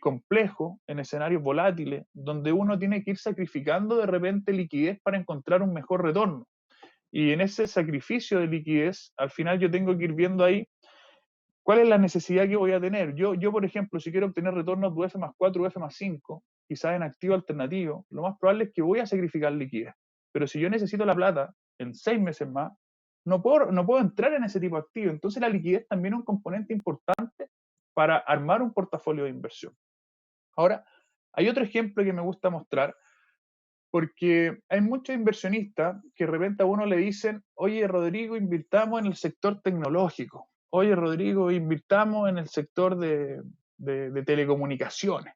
complejos, en escenarios volátiles, donde uno tiene que ir sacrificando de repente liquidez para encontrar un mejor retorno. Y en ese sacrificio de liquidez, al final yo tengo que ir viendo ahí cuál es la necesidad que voy a tener. Yo por ejemplo, si quiero obtener retornos de UF más 4, UF más 5, quizás en activo alternativo, lo más probable es que voy a sacrificar liquidez. Pero si yo necesito la plata en 6 meses más, no puedo entrar en ese tipo de activo. Entonces la liquidez también es un componente importante para armar un portafolio de inversión. Ahora, hay otro ejemplo que me gusta mostrar, porque hay muchos inversionistas que de repente a uno le dicen, oye Rodrigo, invirtamos en el sector tecnológico, oye Rodrigo, invirtamos en el sector de telecomunicaciones,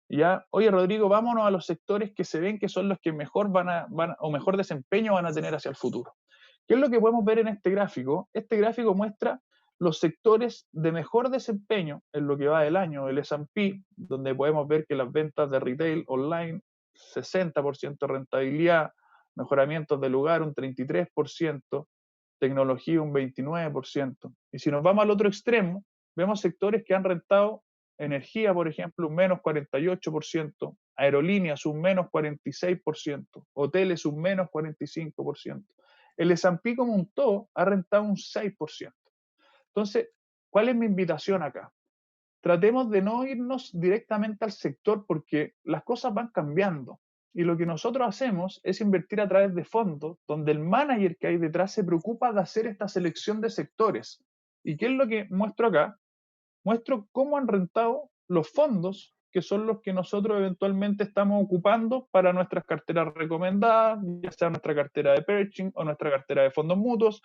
¿ya? Oye Rodrigo, vámonos a los sectores que se ven que son los que mejor o mejor desempeño van a tener hacia el futuro. ¿Qué es lo que podemos ver en este gráfico? Este gráfico muestra los sectores de mejor desempeño en lo que va del año, el S&P, donde podemos ver que las ventas de retail online, 60% de rentabilidad, mejoramientos de lugar un 33%, tecnología un 29%. Y si nos vamos al otro extremo, vemos sectores que han rentado energía, por ejemplo, un menos 48%, aerolíneas un menos 46%, hoteles un menos 45%. El S&P como un todo ha rentado un 6%. Entonces, ¿cuál es mi invitación acá? Tratemos de no irnos directamente al sector porque las cosas van cambiando. Y lo que nosotros hacemos es invertir a través de fondos donde el manager que hay detrás se preocupa de hacer esta selección de sectores. ¿Y qué es lo que muestro acá? Muestro cómo han rentado los fondos que son los que nosotros eventualmente estamos ocupando para nuestras carteras recomendadas, ya sea nuestra cartera de Pershing o nuestra cartera de fondos mutuos,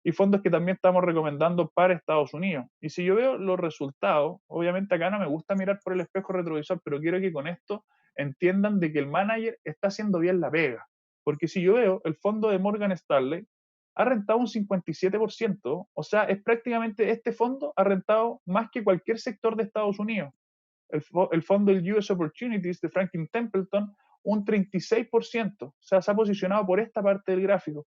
y fondos que también estamos recomendando para Estados Unidos. Y si yo veo los resultados, obviamente acá no me gusta mirar por el espejo retrovisor, pero quiero que con esto entiendan de que el manager está haciendo bien la pega. Porque si yo veo el fondo de Morgan Stanley, ha rentado un 57%, o sea, es prácticamente este fondo ha rentado más que cualquier sector de Estados Unidos. El fondo del US Opportunities de Franklin Templeton, un 36%, o sea, se ha posicionado por esta parte del gráfico.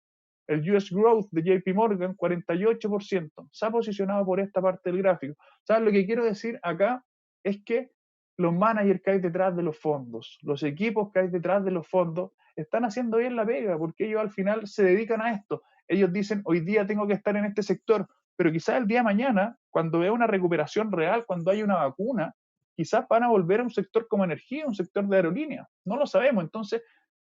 El US Growth de JP Morgan, 48%, se ha posicionado por esta parte del gráfico. O sea, lo que quiero decir acá es que los managers que hay detrás de los fondos, los equipos que hay detrás de los fondos, están haciendo bien la pega, porque ellos al final se dedican a esto. Ellos dicen, hoy día tengo que estar en este sector, pero quizás el día de mañana, cuando vea una recuperación real, cuando haya una vacuna, quizás van a volver a un sector como energía, un sector de aerolínea. No lo sabemos. Entonces,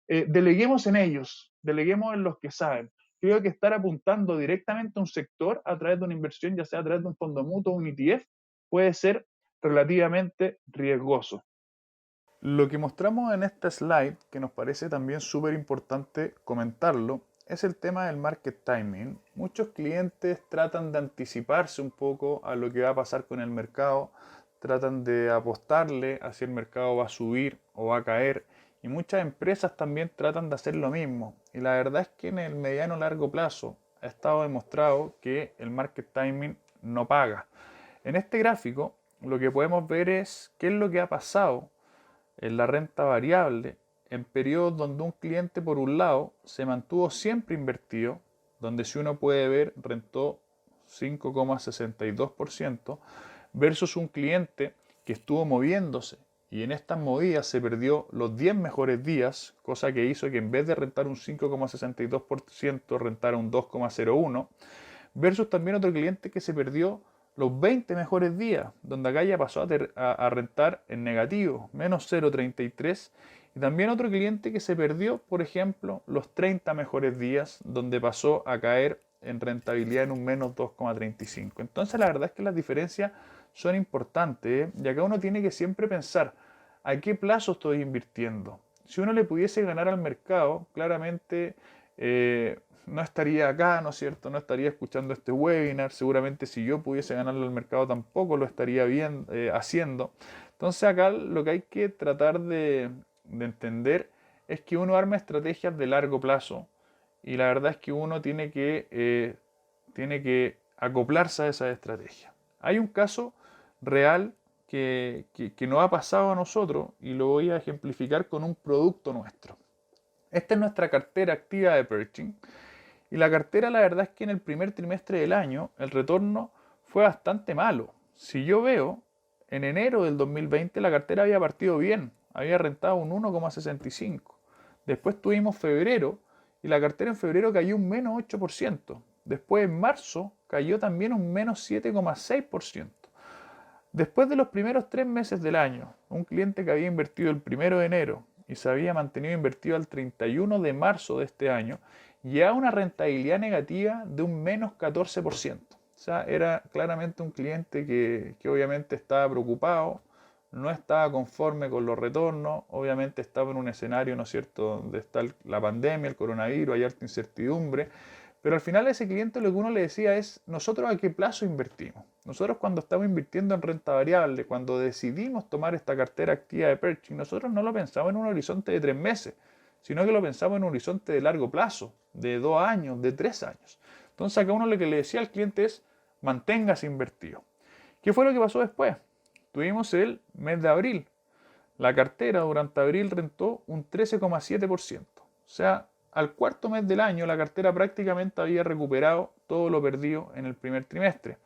deleguemos en ellos, deleguemos en los que saben. Creo que estar apuntando directamente a un sector a través de una inversión, ya sea a través de un fondo mutuo o un ETF, puede ser relativamente riesgoso. Lo que mostramos en esta slide, que nos parece también súper importante comentarlo, es el tema del market timing. Muchos clientes tratan de anticiparse un poco a lo que va a pasar con el mercado, tratan de apostarle a si el mercado va a subir o va a caer, y muchas empresas también tratan de hacer lo mismo. Y la verdad es que en el mediano largo plazo ha estado demostrado que el market timing no paga. En este gráfico lo que podemos ver es qué es lo que ha pasado en la renta variable en periodos donde un cliente, por un lado, se mantuvo siempre invertido, donde si uno puede ver rentó 5,62%, versus un cliente que estuvo moviéndose y en estas movidas se perdió los 10 mejores días, cosa que hizo que en vez de rentar un 5,62% rentara un 2,01%, versus también otro cliente que se perdió los 20 mejores días, donde acá ya pasó a rentar en negativo, menos 0,33, y también otro cliente que se perdió, por ejemplo, los 30 mejores días, donde pasó a caer en rentabilidad en un menos 2,35. Entonces la verdad es que las diferencias son importantes, ¿eh? Y acá uno tiene que siempre pensar, ¿a qué plazo estoy invirtiendo? Si uno le pudiese ganar al mercado, claramente no estaría acá, ¿no es cierto? No estaría escuchando este webinar. Seguramente si yo pudiese ganarle al mercado tampoco lo estaría bien haciendo. Entonces acá lo que hay que tratar de entender es que uno arma estrategias de largo plazo y la verdad es que uno tiene que acoplarse a esa estrategia. Hay un caso real que nos ha pasado a nosotros y lo voy a ejemplificar con un producto nuestro. Esta es nuestra cartera activa de Pershing. Y la cartera, la verdad es que en el primer trimestre del año el retorno fue bastante malo. Si yo veo, en enero del 2020 la cartera había partido bien, había rentado un 1,65. Después tuvimos febrero y la cartera en febrero cayó un menos 8%. Después en marzo cayó también un menos 7,6%. Después de los primeros 3 meses del año, un cliente que había invertido el 1 de enero y se había mantenido invertido al 31 de marzo de este año, ya una rentabilidad negativa de un menos 14%. O sea, era claramente un cliente que obviamente estaba preocupado, no estaba conforme con los retornos, obviamente estaba en un escenario, ¿no es cierto?, donde está la pandemia, el coronavirus, hay alta incertidumbre, pero al final a ese cliente lo que uno le decía es, nosotros a qué plazo invertimos. Nosotros cuando estamos invirtiendo en renta variable, cuando decidimos tomar esta cartera activa de Pershing, nosotros no lo pensamos en un horizonte de 3 meses, sino que lo pensamos en un horizonte de largo plazo, de 2 años, de 3 años. Entonces acá uno lo que le decía al cliente es, manténgase invertido. ¿Qué fue lo que pasó después? Tuvimos el mes de abril. La cartera durante abril rentó un 13,7%. O sea, al cuarto mes del año la cartera prácticamente había recuperado todo lo perdido en el primer trimestre.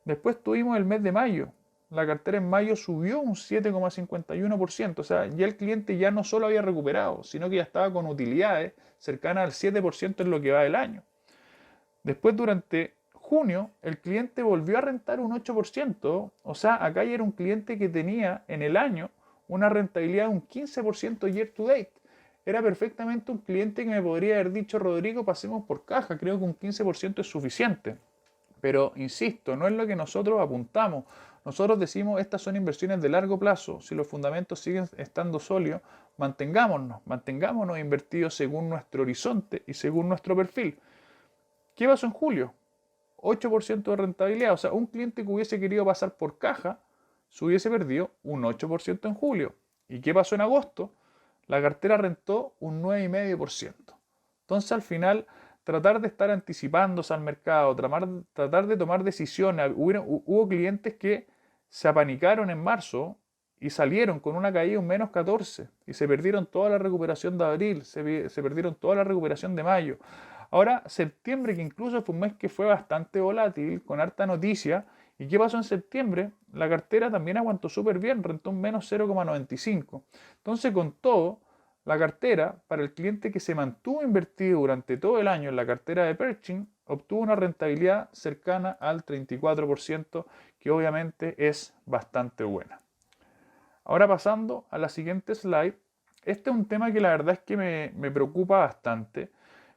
Después tuvimos el mes de mayo, la cartera en mayo subió un 7,51%. O sea, ya el cliente ya no solo había recuperado, sino que ya estaba con utilidades cercanas al 7% en lo que va del año. Después, durante junio, el cliente volvió a rentar un 8%. O sea, acá ya era un cliente que tenía en el año una rentabilidad de un 15% year to date. Era perfectamente un cliente que me podría haber dicho: Rodrigo, pasemos por caja, creo que un 15% es suficiente. Pero, insisto, no es lo que nosotros apuntamos. Nosotros decimos, estas son inversiones de largo plazo. Si los fundamentos siguen estando sólidos, mantengámonos invertidos según nuestro horizonte y según nuestro perfil. ¿Qué pasó en julio? 8% de rentabilidad. O sea, un cliente que hubiese querido pasar por caja se hubiese perdido un 8% en julio. ¿Y qué pasó en agosto? La cartera rentó un 9,5%. Entonces, al final, tratar de estar anticipándose al mercado, tratar de tomar decisiones. Hubo clientes que se apanicaron en marzo y salieron con una caída de un menos 14 y se perdieron toda la recuperación de abril, se perdieron toda la recuperación de mayo. Ahora, septiembre, que incluso fue un mes que fue bastante volátil, con harta noticia. ¿Y qué pasó en septiembre? La cartera también aguantó súper bien, rentó un menos 0,95. Entonces, con todo, la cartera, para el cliente que se mantuvo invertido durante todo el año en la cartera de Pershing, obtuvo una rentabilidad cercana al 34%, que obviamente es bastante buena. Ahora, pasando a la siguiente slide, este es un tema que la verdad es que me preocupa bastante,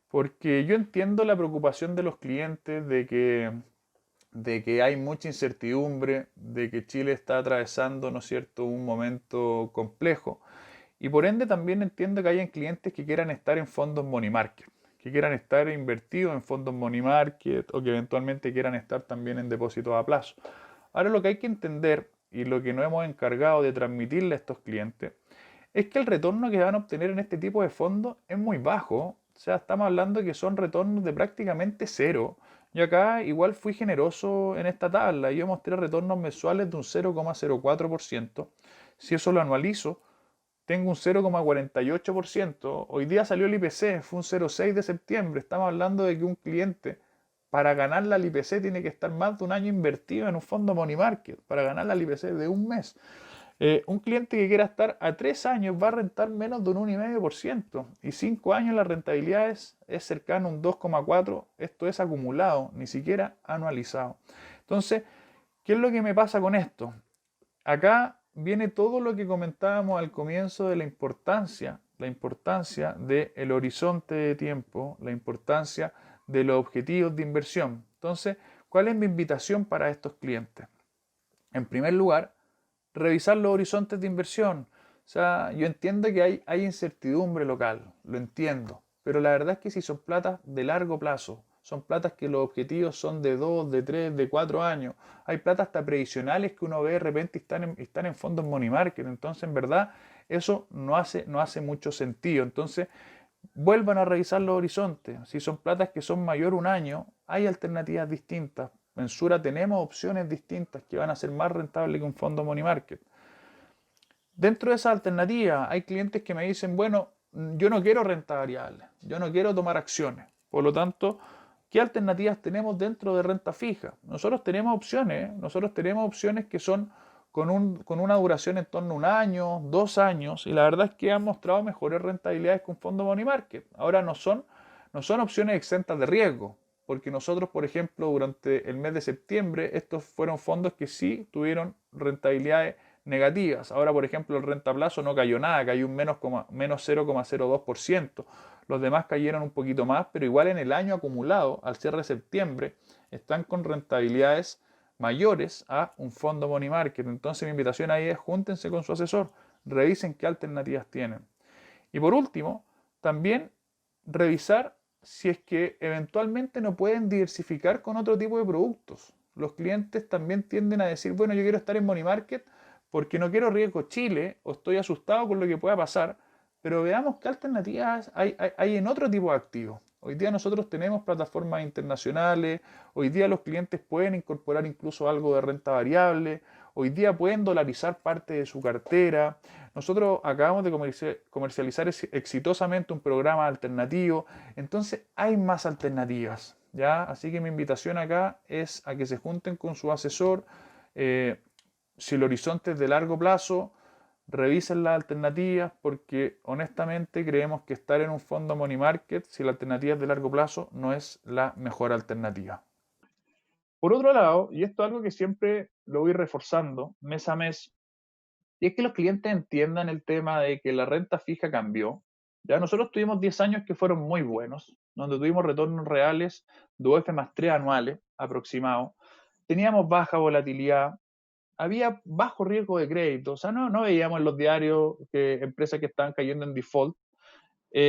porque yo entiendo la preocupación de los clientes de que hay mucha incertidumbre, de que Chile está atravesando, ¿no es cierto?, un momento complejo. Y por ende también entiendo que hayan clientes que quieran estar en fondos money market, que quieran estar invertidos en fondos money market o que eventualmente quieran estar también en depósitos a plazo. Ahora, lo que hay que entender y lo que nos hemos encargado de transmitirle a estos clientes es que el retorno que van a obtener en este tipo de fondos es muy bajo. O sea, estamos hablando de que son retornos de prácticamente cero. Yo acá igual fui generoso en esta tabla. Yo mostré retornos mensuales de un 0,04%. Si eso lo anualizo, tengo un 0,48%. Hoy día salió el IPC, fue un 0,6 de septiembre. Estamos hablando de que un cliente, para ganar la IPC, tiene que estar más de un año invertido en un fondo money market para ganar la IPC de un mes. Un cliente que quiera estar a 3 años va a rentar menos de un 1,5%. Y 5 años la rentabilidad es cercana a un 2,4%. Esto es acumulado, ni siquiera anualizado. Entonces, ¿qué es lo que me pasa con esto? Acá viene todo lo que comentábamos al comienzo de la importancia del horizonte de tiempo, la importancia de los objetivos de inversión. Entonces, ¿cuál es mi invitación para estos clientes? En primer lugar, revisar los horizontes de inversión. O sea, yo entiendo que hay incertidumbre local, lo entiendo, pero la verdad es que si son platas de largo plazo, son platas que los objetivos son de 2, de 3, de 4 años, hay platas hasta previsionales que uno ve de repente y están en fondos money market, entonces en verdad eso no hace mucho sentido. Entonces, vuelvan a revisar los horizontes. Si son platas que son mayor un año, hay alternativas distintas. En Sura tenemos opciones distintas que van a ser más rentables que un fondo money market. Dentro de esa alternativa hay clientes que me dicen, bueno, yo no quiero renta variable, yo no quiero tomar acciones. Por lo tanto, ¿qué alternativas tenemos dentro de renta fija? Nosotros tenemos opciones que son con una duración en torno a un año, 2 años, y la verdad es que han mostrado mejores rentabilidades que un fondo money market. Ahora no son opciones exentas de riesgo, porque nosotros, por ejemplo, durante el mes de septiembre, estos fueron fondos que sí tuvieron rentabilidades negativas. Ahora, por ejemplo, el renta a plazo no cayó nada, cayó un menos 0,02%. Los demás cayeron un poquito más, pero igual en el año acumulado, al cierre de septiembre, están con rentabilidades mayores a un fondo money market. Entonces mi invitación ahí es: júntense con su asesor, revisen qué alternativas tienen. Y por último, también revisar si es que eventualmente no pueden diversificar con otro tipo de productos. Los clientes también tienden a decir, bueno, yo quiero estar en money market porque no quiero riesgo Chile o estoy asustado con lo que pueda pasar, pero veamos qué alternativas hay en otro tipo de activos. Hoy día nosotros tenemos plataformas internacionales, hoy día los clientes pueden incorporar incluso algo de renta variable, hoy día pueden dolarizar parte de su cartera. Nosotros acabamos de comercializar exitosamente un programa alternativo, entonces hay más alternativas, ¿ya? Así que mi invitación acá es a que se junten con su asesor, Si el horizonte es de largo plazo, revisen las alternativas porque honestamente creemos que estar en un fondo money market, si la alternativa es de largo plazo, no es la mejor alternativa. Por otro lado, y esto es algo que siempre lo voy reforzando mes a mes, y es que los clientes entiendan el tema de que la renta fija cambió. Ya nosotros tuvimos 10 años que fueron muy buenos, donde tuvimos retornos reales de UF más 3 anuales aproximados. Teníamos baja volatilidad, había bajo riesgo de crédito, o sea, no veíamos en los diarios que empresas que estaban cayendo en default.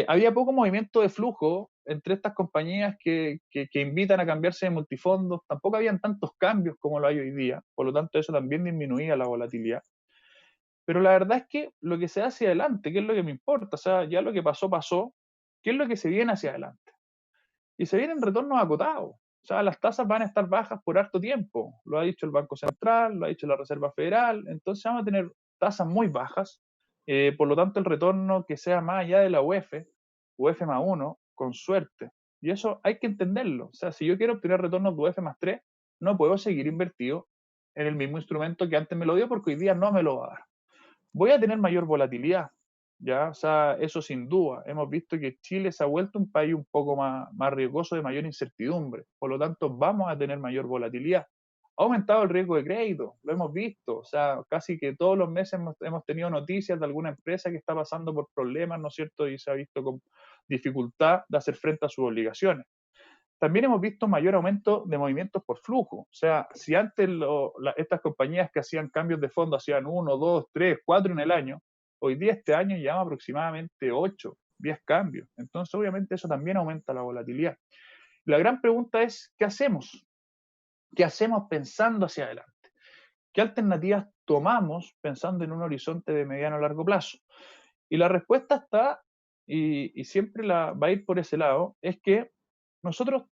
Había poco movimiento de flujo entre estas compañías que invitan a cambiarse de multifondos, tampoco habían tantos cambios como lo hay hoy día, por lo tanto eso también disminuía la volatilidad. Pero la verdad es que lo que se hace hacia adelante, ¿qué es lo que me importa? O sea, ya lo que pasó, pasó, ¿qué es lo que se viene hacia adelante? Y se vienen retornos acotados. O sea, las tasas van a estar bajas por harto tiempo. Lo ha dicho el Banco Central, lo ha dicho la Reserva Federal. Entonces vamos a tener tasas muy bajas. Por lo tanto, el retorno que sea más allá de la UF más 1, con suerte. Y eso hay que entenderlo. O sea, si yo quiero obtener retornos de UF más 3, no puedo seguir invertido en el mismo instrumento que antes me lo dio porque hoy día no me lo va a dar. Voy a tener mayor volatilidad, ¿ya? O sea, eso sin duda. Hemos visto que Chile se ha vuelto un país un poco más riesgoso, de mayor incertidumbre. Por lo tanto, vamos a tener mayor volatilidad. Ha aumentado el riesgo de crédito, lo hemos visto. O sea, casi que todos los meses hemos tenido noticias de alguna empresa que está pasando por problemas, ¿no es cierto? Y se ha visto con dificultad de hacer frente a sus obligaciones. También hemos visto mayor aumento de movimientos por flujo. O sea, si antes estas compañías que hacían cambios de fondo hacían 1, 2, 3, 4 en el año, hoy día este año llevamos aproximadamente 8, 10 cambios. Entonces, obviamente, eso también aumenta la volatilidad. La gran pregunta es, ¿qué hacemos? ¿Qué hacemos pensando hacia adelante? ¿Qué alternativas tomamos pensando en un horizonte de mediano a largo plazo? Y la respuesta está, y siempre va a ir por ese lado, es que nosotros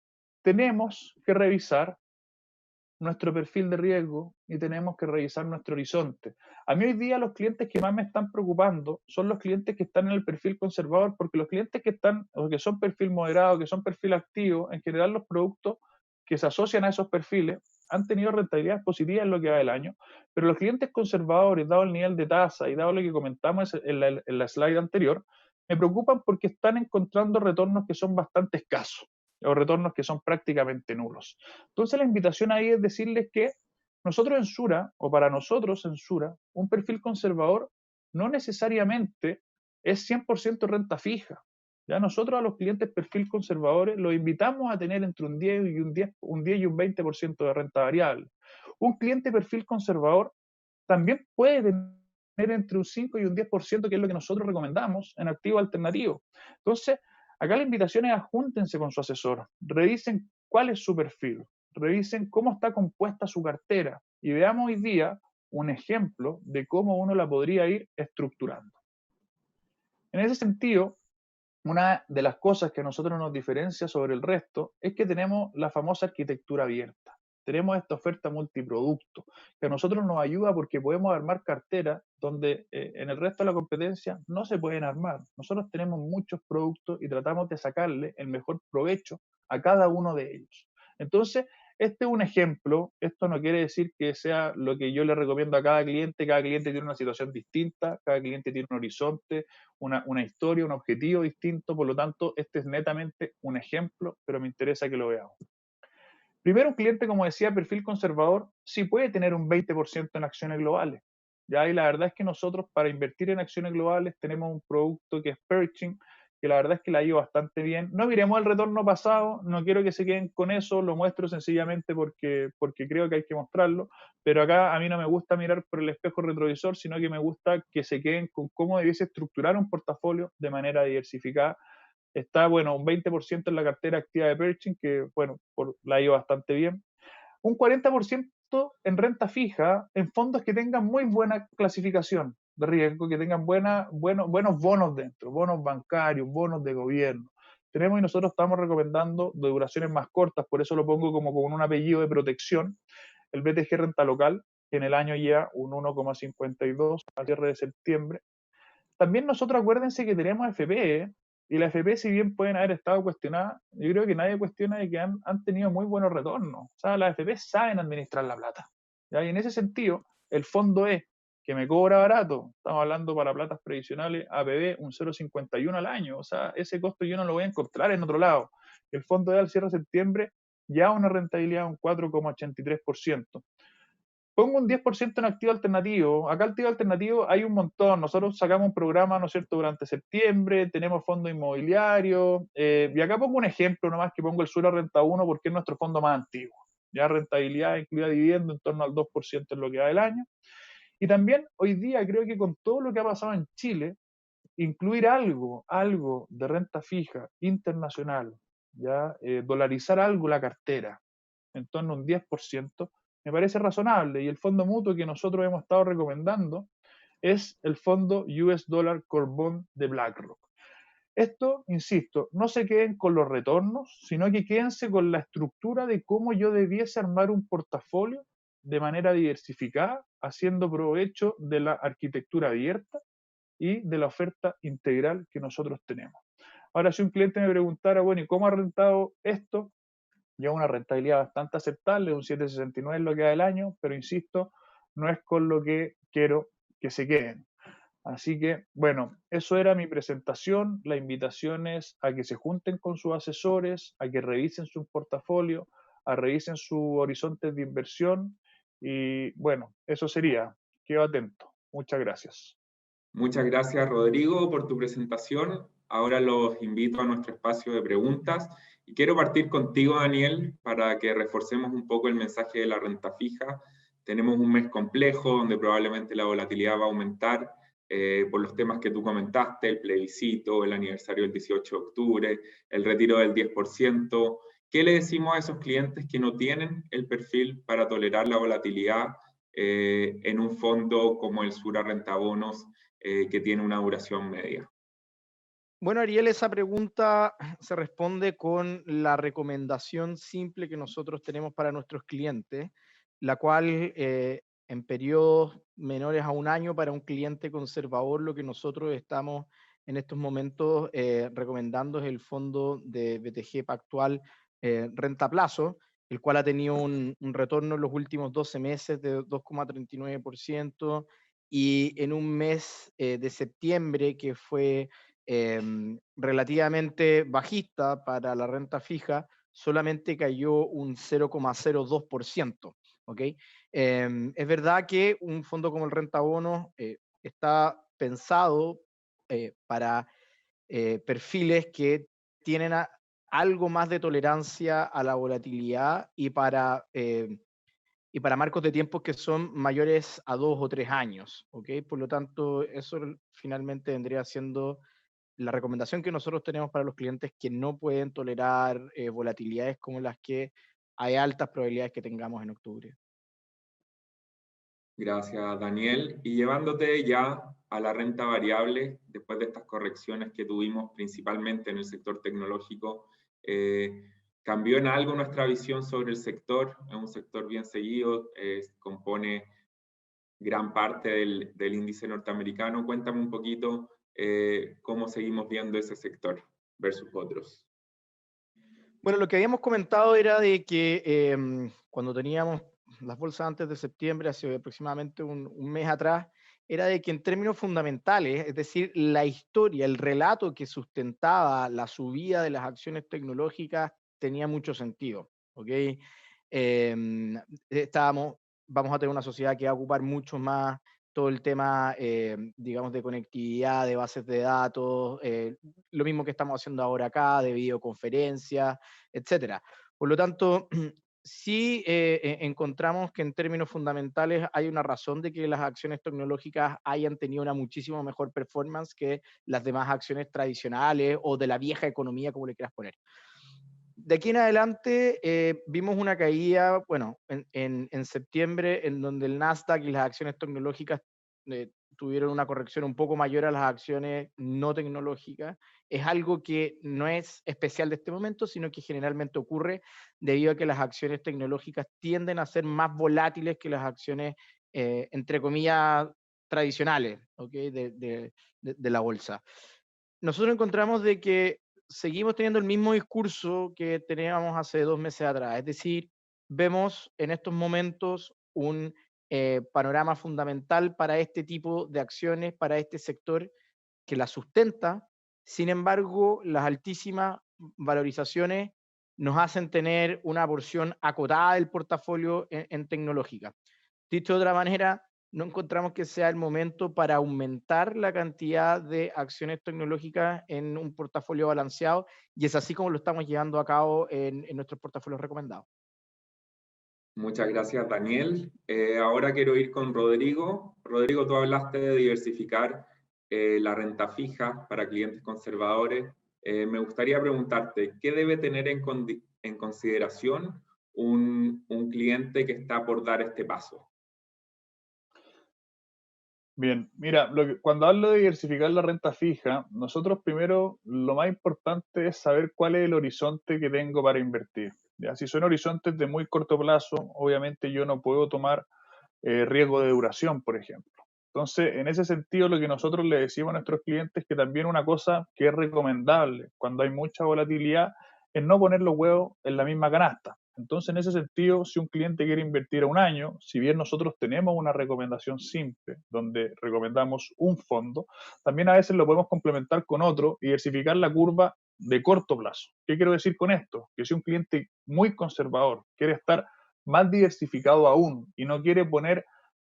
tenemos que revisar nuestro perfil de riesgo y tenemos que revisar nuestro horizonte. A mí hoy día los clientes que más me están preocupando son los clientes que están en el perfil conservador, porque los clientes que están, o que son perfil moderado, que son perfil activo, en general los productos que se asocian a esos perfiles han tenido rentabilidades positivas en lo que va del año, pero los clientes conservadores, dado el nivel de tasa y dado lo que comentamos en la slide anterior, me preocupan porque están encontrando retornos que son bastante escasos o retornos que son prácticamente nulos. Entonces la invitación ahí es decirles que nosotros en Sura, o para nosotros en Sura, un perfil conservador no necesariamente es 100% renta fija. Ya nosotros a los clientes perfil conservadores los invitamos a tener entre un 10 y un 20% de renta variable. Un cliente perfil conservador también puede tener entre un 5 y un 10%, que es lo que nosotros recomendamos en activo alternativo. Entonces, acá la invitación es júntense con su asesor, revisen cuál es su perfil, revisen cómo está compuesta su cartera y veamos hoy día un ejemplo de cómo uno la podría ir estructurando. En ese sentido, una de las cosas que a nosotros nos diferencia sobre el resto es que tenemos la famosa arquitectura abierta. Tenemos esta oferta multiproducto que a nosotros nos ayuda porque podemos armar carteras donde en el resto de la competencia no se pueden armar. Nosotros tenemos muchos productos y tratamos de sacarle el mejor provecho a cada uno de ellos. Entonces, este es un ejemplo. Esto no quiere decir que sea lo que yo le recomiendo a cada cliente. Cada cliente tiene una situación distinta, cada cliente tiene un horizonte, una historia, un objetivo distinto, por lo tanto, este es netamente un ejemplo, pero me interesa que lo veamos. Primero, un cliente, como decía, perfil conservador, sí puede tener un 20% en acciones globales. ¿Ya? Y la verdad es que nosotros para invertir en acciones globales tenemos un producto que es Pershing, que la verdad es que la ha ido bastante bien. No miremos el retorno pasado, no quiero que se queden con eso, lo muestro sencillamente porque creo que hay que mostrarlo, pero acá a mí no me gusta mirar por el espejo retrovisor, sino que me gusta que se queden con cómo debiese estructurar un portafolio de manera diversificada. Está, bueno, un 20% en la cartera activa de Pershing, que, bueno, la ha ido bastante bien. Un 40% en renta fija, en fondos que tengan muy buena clasificación de riesgo, que tengan buenos bonos dentro, bonos bancarios, bonos de gobierno. Tenemos y nosotros estamos recomendando de duraciones más cortas, por eso lo pongo como con un apellido de protección, el BTG Renta Local, que en el año ya un 1,52 al cierre de septiembre. También nosotros acuérdense que tenemos FP, y la FP, si bien pueden haber estado cuestionadas, yo creo que nadie cuestiona de que han tenido muy buenos retornos. O sea, las FP saben administrar la plata. ¿Ya? Y en ese sentido, el fondo E, que me cobra barato, estamos hablando para platas previsionales, APB, un 0,51 al año, o sea, ese costo yo no lo voy a encontrar en otro lado. El fondo E al cierre de septiembre ya una rentabilidad de un 4,83%. Pongo un 10% en activo alternativo. Acá activo alternativo hay un montón. Nosotros sacamos un programa, ¿no es cierto?, durante septiembre, tenemos fondo inmobiliario, y acá pongo un ejemplo nomás que pongo el Sura Renta 1 porque es nuestro fondo más antiguo. Ya rentabilidad incluida dividendo en torno al 2% en lo que va del año. Y también hoy día creo que con todo lo que ha pasado en Chile, incluir algo de renta fija internacional, ya dolarizar algo la cartera, en torno a un 10%, me parece razonable. Y el fondo mutuo que nosotros hemos estado recomendando es el fondo US Dollar Core Bond de BlackRock. Esto, insisto, no se queden con los retornos, sino que quédense con la estructura de cómo yo debiese armar un portafolio de manera diversificada, haciendo provecho de la arquitectura abierta y de la oferta integral que nosotros tenemos. Ahora, si un cliente me preguntara, bueno, ¿y cómo ha rentado esto? Lleva una rentabilidad bastante aceptable, un 7,69 en lo que da del año, pero insisto, no es con lo que quiero que se queden. Así que, bueno, eso era mi presentación. La invitación es a que se junten con sus asesores, a que revisen su portafolio, a revisen sus horizontes de inversión y, bueno, eso sería. Quedo atento. Muchas gracias. Muchas gracias, Rodrigo, por tu presentación. Ahora los invito a nuestro espacio de preguntas y quiero partir contigo, Daniel, para que reforcemos un poco el mensaje de la renta fija. Tenemos un mes complejo donde probablemente la volatilidad va a aumentar por los temas que tú comentaste, el plebiscito, el aniversario del 18 de octubre, el retiro del 10%. ¿Qué le decimos a esos clientes que no tienen el perfil para tolerar la volatilidad en un fondo como el Sura Renta Bonos que tiene una duración media? Bueno, Ariel, esa pregunta se responde con la recomendación simple que nosotros tenemos para nuestros clientes, la cual en periodos menores a un año para un cliente conservador, lo que nosotros estamos en estos momentos recomendando es el fondo de BTG Pactual Renta Plazo, el cual ha tenido un retorno en los últimos 12 meses de 2,39% y en un mes de septiembre que fue relativamente bajista para la renta fija, solamente cayó un 0,02%. ¿Okay? Es verdad que un fondo como el Renta Bonos está pensado para perfiles que tienen algo más de tolerancia a la volatilidad y para marcos de tiempo que son mayores a 2 o 3 años. ¿Okay? Por lo tanto, eso finalmente vendría siendo la recomendación que nosotros tenemos para los clientes que no pueden tolerar volatilidades como las que hay altas probabilidades que tengamos en octubre. Gracias, Daniel. Y llevándote ya a la renta variable, después de estas correcciones que tuvimos principalmente en el sector tecnológico, ¿cambió en algo nuestra visión sobre el sector? Es un sector bien seguido, compone gran parte del índice norteamericano. Cuéntame un poquito cómo seguimos viendo ese sector versus otros. Bueno, lo que habíamos comentado era de que cuando teníamos las bolsas antes de septiembre, hace aproximadamente un mes atrás, era de que en términos fundamentales, es decir, la historia, el relato que sustentaba la subida de las acciones tecnológicas tenía mucho sentido. ¿Okay? Vamos a tener una sociedad que va a ocupar mucho más todo el tema, digamos, de conectividad, de bases de datos, lo mismo que estamos haciendo ahora acá, de videoconferencias, etcétera. Por lo tanto, sí encontramos que en términos fundamentales hay una razón de que las acciones tecnológicas hayan tenido una muchísimo mejor performance que las demás acciones tradicionales o de la vieja economía, como le quieras poner. De aquí en adelante vimos una caída, bueno, en septiembre, en donde el Nasdaq y las acciones tecnológicas tuvieron una corrección un poco mayor a las acciones no tecnológicas. Es algo que no es especial de este momento, sino que generalmente ocurre debido a que las acciones tecnológicas tienden a ser más volátiles que las acciones, entre comillas, tradicionales, ¿okay? de la bolsa. Nosotros encontramos de que seguimos teniendo el mismo discurso que teníamos hace 2 meses atrás, es decir, vemos en estos momentos un panorama fundamental para este tipo de acciones, para este sector que la sustenta. Sin embargo, las altísimas valorizaciones nos hacen tener una porción acotada del portafolio en tecnológica. Dicho de otra manera, no encontramos que sea el momento para aumentar la cantidad de acciones tecnológicas en un portafolio balanceado, y es así como lo estamos llevando a cabo en nuestros portafolios recomendados. Muchas gracias, Daniel. Ahora quiero ir con Rodrigo. Rodrigo, tú hablaste de diversificar la renta fija para clientes conservadores. Me gustaría preguntarte, ¿qué debe tener en consideración un cliente que está por dar este paso? Bien, mira, cuando hablo de diversificar la renta fija, nosotros primero lo más importante es saber cuál es el horizonte que tengo para invertir. ¿Ya? Si son horizontes de muy corto plazo, obviamente yo no puedo tomar riesgo de duración, por ejemplo. Entonces, en ese sentido, lo que nosotros le decimos a nuestros clientes es que también una cosa que es recomendable cuando hay mucha volatilidad es no poner los huevos en la misma canasta. Entonces, en ese sentido, si un cliente quiere invertir a un año, si bien nosotros tenemos una recomendación simple donde recomendamos un fondo, también a veces lo podemos complementar con otro y diversificar la curva de corto plazo. ¿Qué quiero decir con esto? Que si un cliente muy conservador quiere estar más diversificado aún y no quiere poner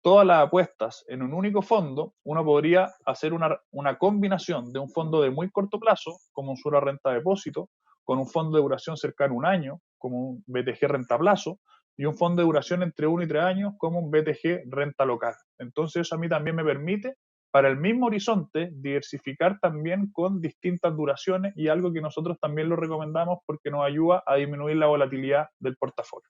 todas las apuestas en un único fondo, uno podría hacer una combinación de un fondo de muy corto plazo, como un Sura Renta Depósito, con un fondo de duración cercano a un año, como un BTG Renta Plazo, y un fondo de duración entre 1 y 3 años, como un BTG Renta Local. Entonces eso a mí también me permite, para el mismo horizonte, diversificar también con distintas duraciones, y algo que nosotros también lo recomendamos porque nos ayuda a disminuir la volatilidad del portafolio.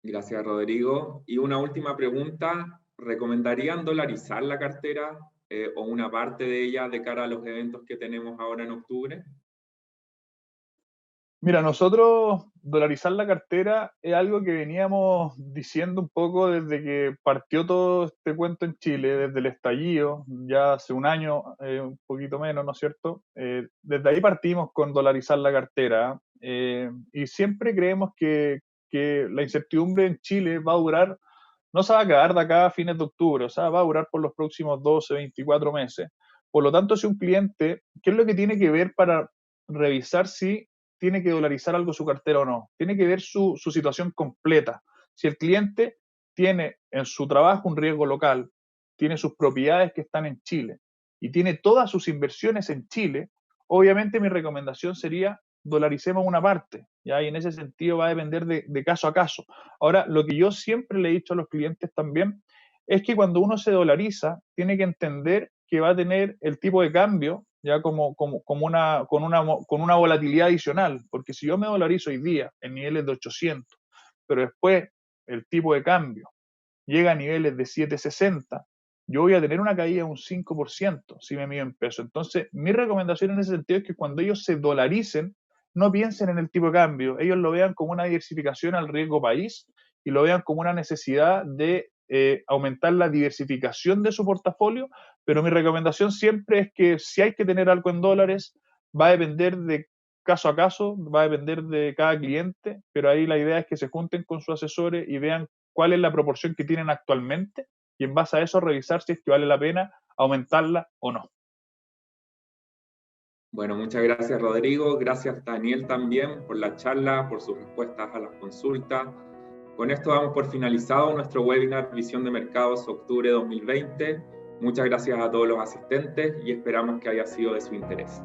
Gracias, Rodrigo. Y una última pregunta, ¿recomendarían dolarizar la cartera o una parte de ella de cara a los eventos que tenemos ahora en octubre? Mira, nosotros dolarizar la cartera es algo que veníamos diciendo un poco desde que partió todo este cuento en Chile, desde el estallido, ya hace un año, un poquito menos, ¿no es cierto? Desde ahí partimos con dolarizar la cartera, y siempre creemos que la incertidumbre en Chile va a durar, no se va a acabar de acá a fines de octubre, o sea, va a durar por los próximos 12, 24 meses. Por lo tanto, si un cliente, ¿qué es lo que tiene que ver para revisar si tiene que dolarizar algo su cartera o no? Tiene que ver su situación completa. Si el cliente tiene en su trabajo un riesgo local, tiene sus propiedades que están en Chile y tiene todas sus inversiones en Chile, obviamente mi recomendación sería dolaricemos una parte, ¿ya? Y en ese sentido va a depender de caso a caso. Ahora, lo que yo siempre le he dicho a los clientes también es que cuando uno se dolariza, tiene que entender que va a tener el tipo de cambio ya con una volatilidad adicional, porque si yo me dolarizo hoy día en niveles de 800, pero después el tipo de cambio llega a niveles de 760, yo voy a tener una caída de un 5% si me mido en pesos. Entonces, mi recomendación en ese sentido es que cuando ellos se dolaricen, no piensen en el tipo de cambio, ellos lo vean como una diversificación al riesgo país y lo vean como una necesidad de aumentar la diversificación de su portafolio, pero mi recomendación siempre es que si hay que tener algo en dólares, va a depender de caso a caso, va a depender de cada cliente, pero ahí la idea es que se junten con sus asesores y vean cuál es la proporción que tienen actualmente y en base a eso revisar si es que vale la pena aumentarla o no. Bueno, muchas gracias, Rodrigo. Gracias, Daniel, también por la charla, por sus respuestas a las consultas. Con esto damos por finalizado nuestro webinar Visión de Mercados octubre 2020. Muchas gracias a todos los asistentes y esperamos que haya sido de su interés.